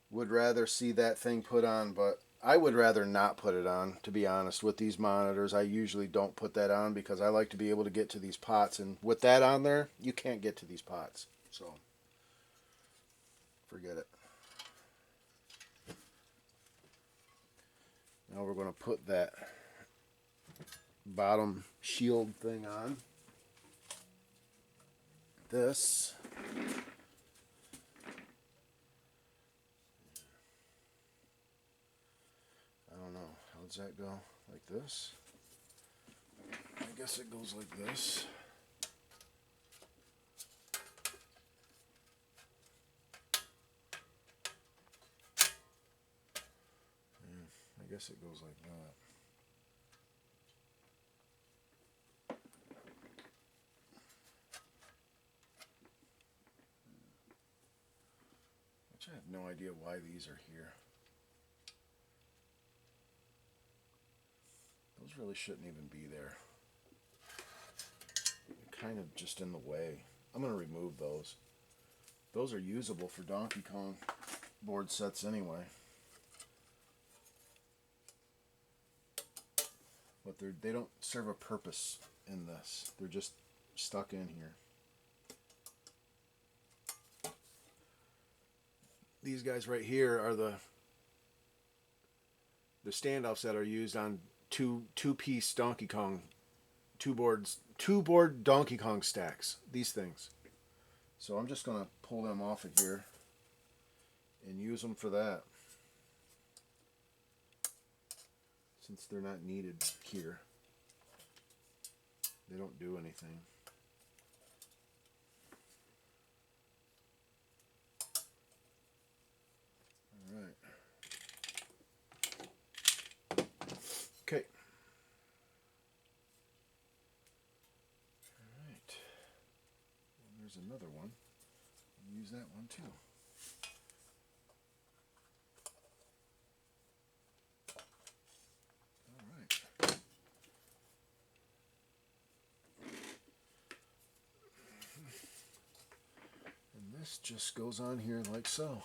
would rather see that thing put on, but I would rather not put it on, to be honest. With these monitors, I usually don't put that on because I like to be able to get to these pots, and with that on there, you can't get to these pots. So forget it. Now we're going to put that bottom shield thing on. This. I don't know. How does that go? Like this? I guess it goes like this. I guess it goes like that. Which I have no idea why these are here. Those really shouldn't even be there. They're kind of just in the way. I'm going to remove those. Those are usable for Donkey Kong board sets anyway. But they don't serve a purpose in this. They're just stuck in here. These guys right here are the standoffs that are used on two-piece Donkey Kong, two board Donkey Kong stacks. These things. So I'm just gonna pull them off of here and use them for that, since they're not needed here. They don't do anything. All right. Okay. All right. And there's another one. I'll use that one too. All right. And this just goes on here like so.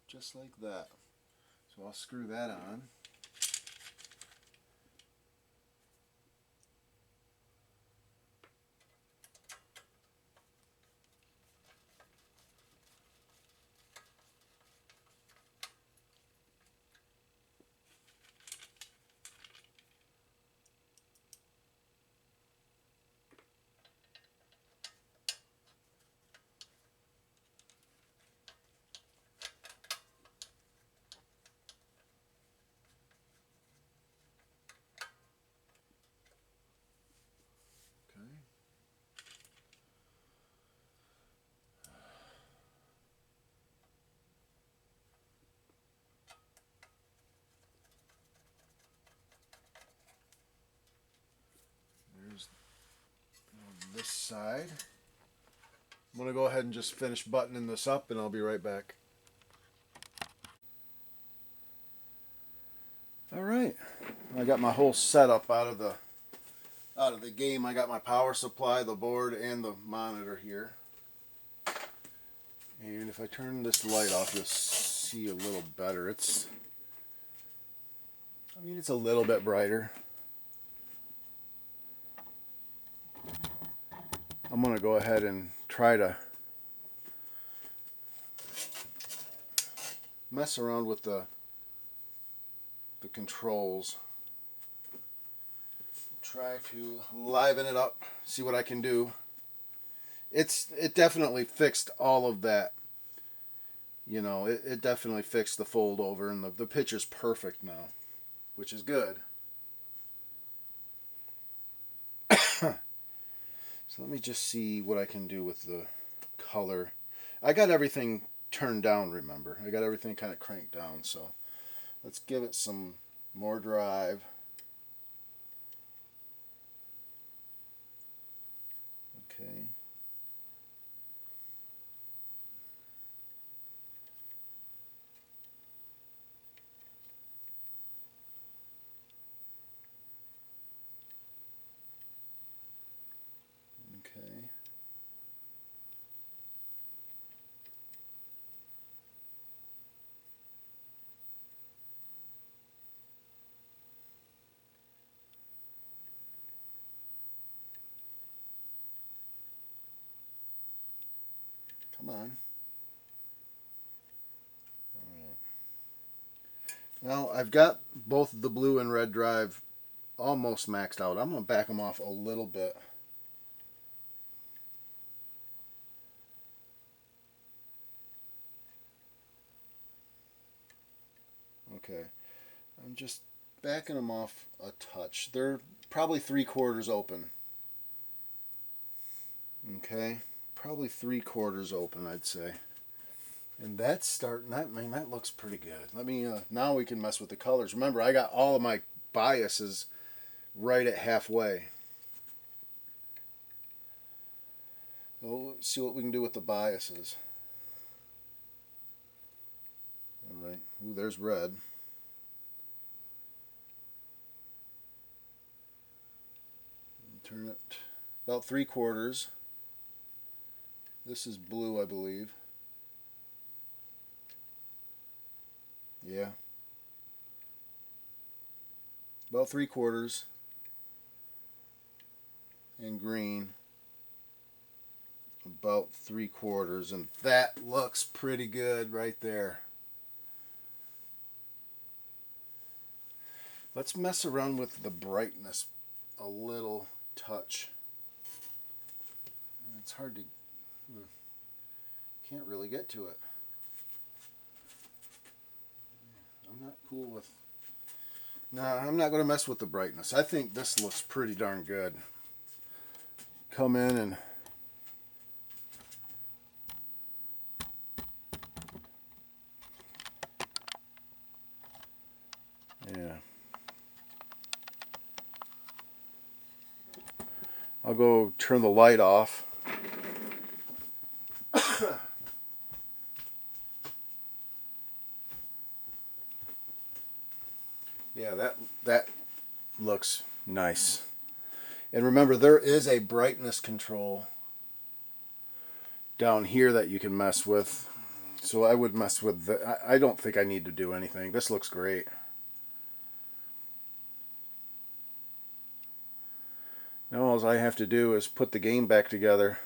Just like that. So I'll screw that on. There's on this side. I'm going to go ahead and just finish buttoning this up, and I'll be right back. All right, I got my whole setup out of the game. I got my power supply, the board, and the monitor here. And if I turn this light off, you'll see a little better. It's a little bit brighter. I'm going to go ahead and try to mess around with the controls. Try to liven it up, see what I can do. It definitely fixed all of that. You know, it definitely fixed the fold over, and the picture's perfect now, which is good. So let me just see what I can do with the color. I got everything turned down, remember. I got everything kind of cranked down, so let's give it some more drive. Okay. Okay. Come on. Now I've got both the blue and red drive almost maxed out. I'm going to back them off a little bit. Okay, I'm just backing them off a touch. They're probably 3/4 open. Okay, probably 3/4 open, I'd say. And that's starting, that looks pretty good. Let me, now we can mess with the colors. Remember, I got all of my biases right at halfway. So let's see what we can do with the biases. Alright, ooh, there's red. Turn it about 3/4. This is blue, I believe. Yeah. About 3/4. And green. about 3/4, and that looks pretty good right there. Let's mess around with the brightness a little touch. It's hard to, can't really get to it. I'm not cool with, no, I'm not going to mess with the brightness. I think this looks pretty darn good. Come in and yeah. I'll go turn the light off. Yeah, that looks nice. And remember, there is a brightness control down here that you can mess with. So I would mess with the, I don't think I need to do anything. This looks great. Now all I have to do is put the game back together.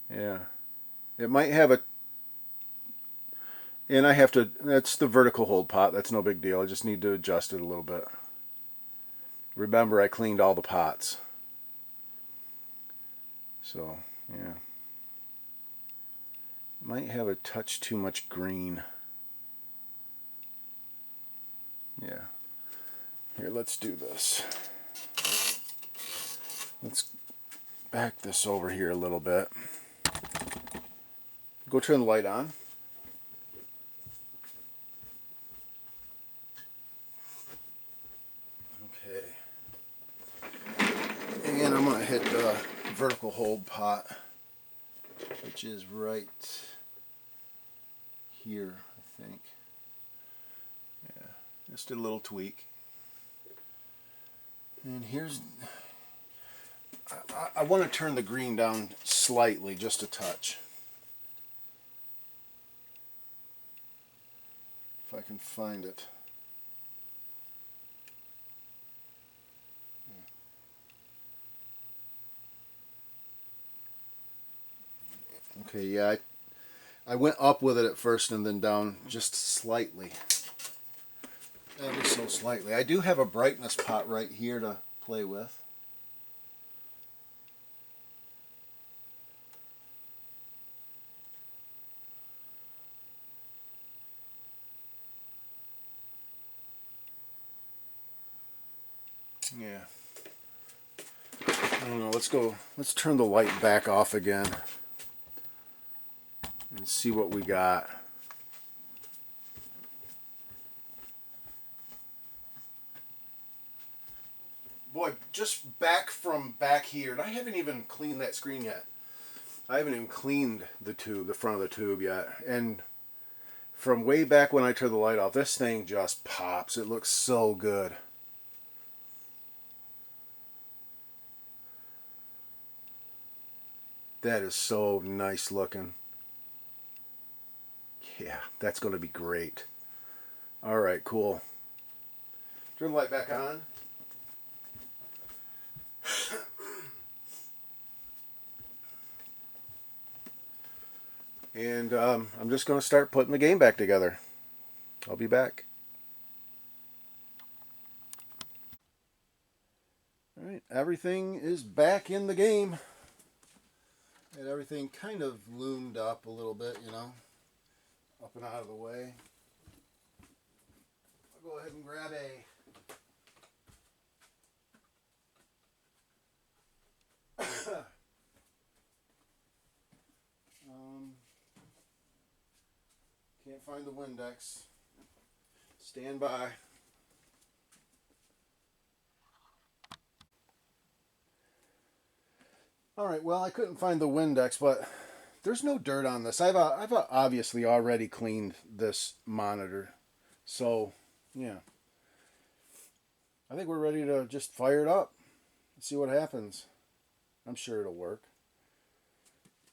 Yeah. It might have a, and I have to, that's the vertical hold pot. That's no big deal. I just need to adjust it a little bit. Remember, I cleaned all the pots. So, yeah. Might have a touch too much green. Yeah. Here, let's do this. Let's back this over here a little bit. Go turn the light on. Okay. And I'm going to hit the vertical hold pot, which is right here, I think. Yeah, just a little tweak. And here's, I want to turn the green down slightly, just a touch. If I can find it. Okay, yeah, I went up with it at first and then down just slightly. Ever so slightly. I do have a brightness pot right here to play with. Yeah. I don't know, let's turn the light back off again and see what we got. Boy, just back from back here, and I haven't even cleaned that screen yet. I haven't even cleaned the tube, the front of the tube yet. And from way back when I turned the light off, this thing just pops. It looks so good. That is so nice looking. Yeah, that's going to be great. All right, cool. Turn the light back on. And I'm just going to start putting the game back together. I'll be back. All right, everything is back in the game. And everything kind of loomed up a little bit, you know, up and out of the way. I'll go ahead and grab a can't find the Windex. Stand by. Alright, well, I couldn't find the Windex, but there's no dirt on this. I've obviously already cleaned this monitor. So, yeah. I think we're ready to just fire it up and see what happens. I'm sure it'll work.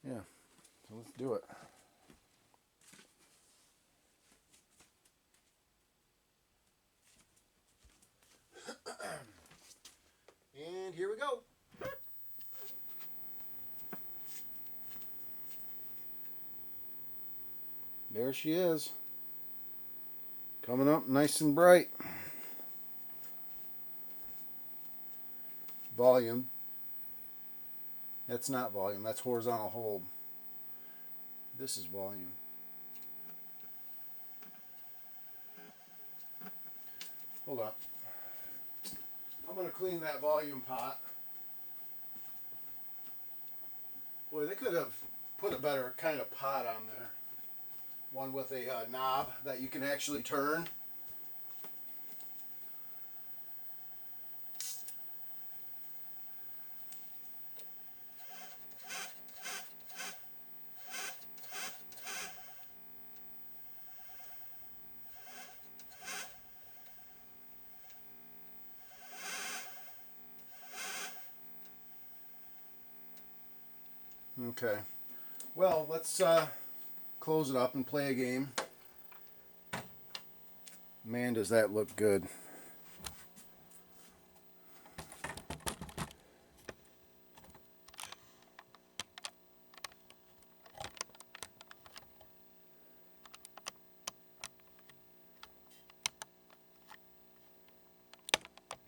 Yeah, so let's do it. And here we go. There she is. Coming up nice and bright. Volume. That's not volume, that's horizontal hold. This is volume. Hold on. I'm going to clean that volume pot. Boy, they could have put a better kind of pot on there. One with a knob that you can actually turn. Okay, well, let's close it up and play a game. Man, does that look good.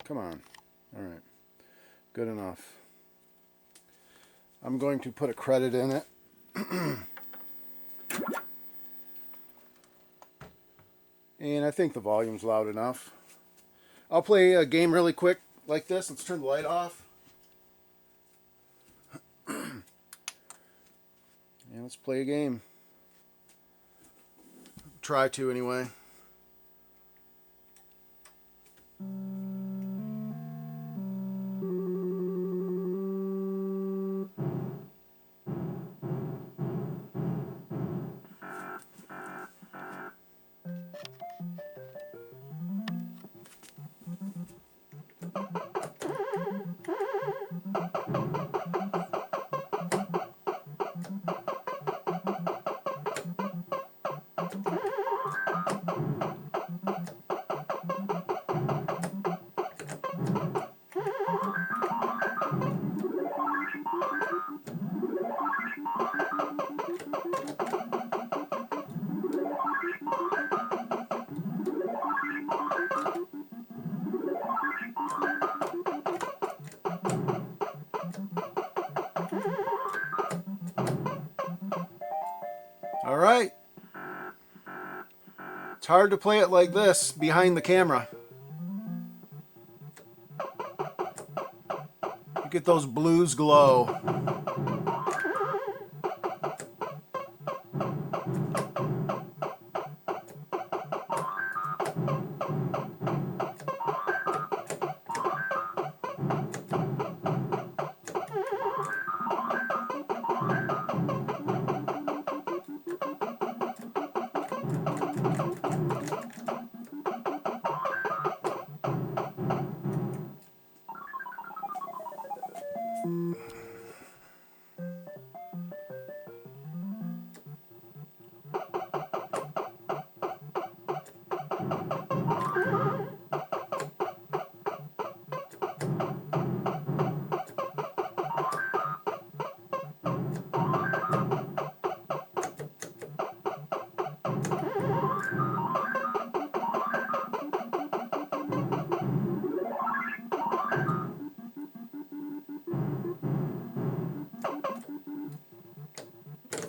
Come on. All right, good enough. I'm going to put a credit in it. And I think the volume's loud enough. I'll play a game really quick like this. Let's turn the light off. And let's play a game. Try to anyway. All right. It's hard to play it like this behind the camera. You get those blues glow.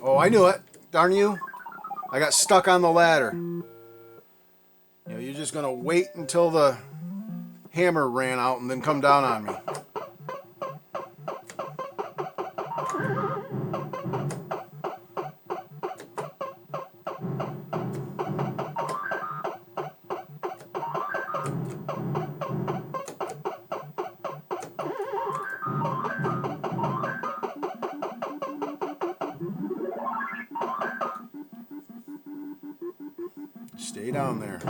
Oh, I knew it. Darn you. I got stuck on the ladder. You know, you're just going to wait until the hammer ran out and then come down on me. Stay down there.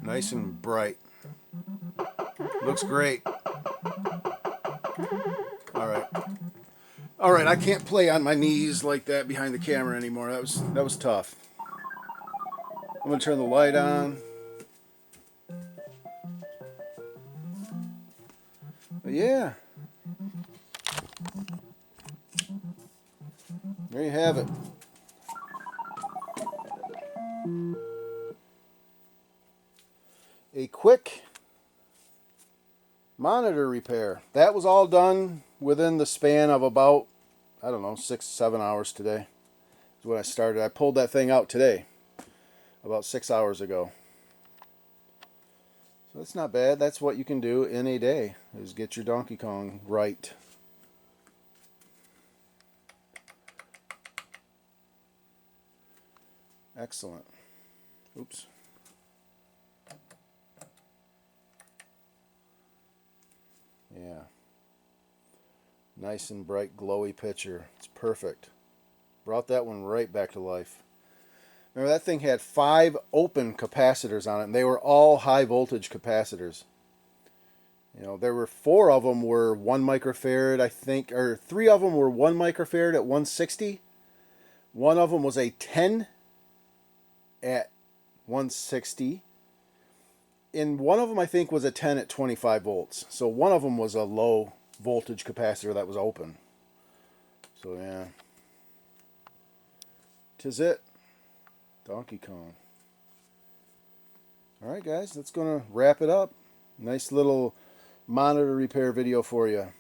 Nice and bright. Looks great. Alright. Alright, I can't play on my knees like that behind the camera anymore. That was tough. I'm going to turn the light on. But yeah. There you have it. A quick monitor repair. That was all done within the span of about, I don't know, 6-7 hours today. Is when I started. I pulled that thing out today, about 6 hours ago. So that's not bad. That's what you can do in a day, is get your Donkey Kong right. Excellent. Oops. Yeah. Nice and bright, glowy picture. It's perfect. Brought that one right back to life. Remember, that thing had 5 open capacitors on it, and they were all high voltage capacitors. You know, there were 4 of them were 1 microfarad, I think, or 3 of them were 1 microfarad at 160. One of them was a 10 at 160. And one of them, I think, was a 10 at 25 volts. So one of them was a low voltage capacitor that was open. So yeah. 'Tis it. Donkey Kong. Alright guys, that's going to wrap it up. Nice little monitor repair video for you.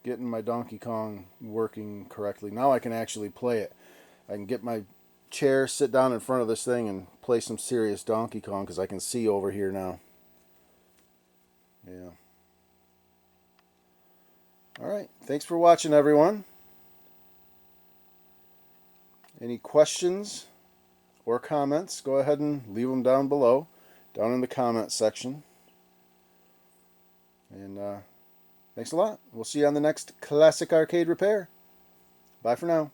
Getting my Donkey Kong working correctly. Now I can actually play it. I can get my chair, sit down in front of this thing and play some serious Donkey Kong because I can see over here now. Yeah. Alright, thanks for watching everyone. Any questions or comments, go ahead and leave them down below, down in the comment section. And thanks a lot. We'll see you on the next Classic Arcade Repair. Bye for now.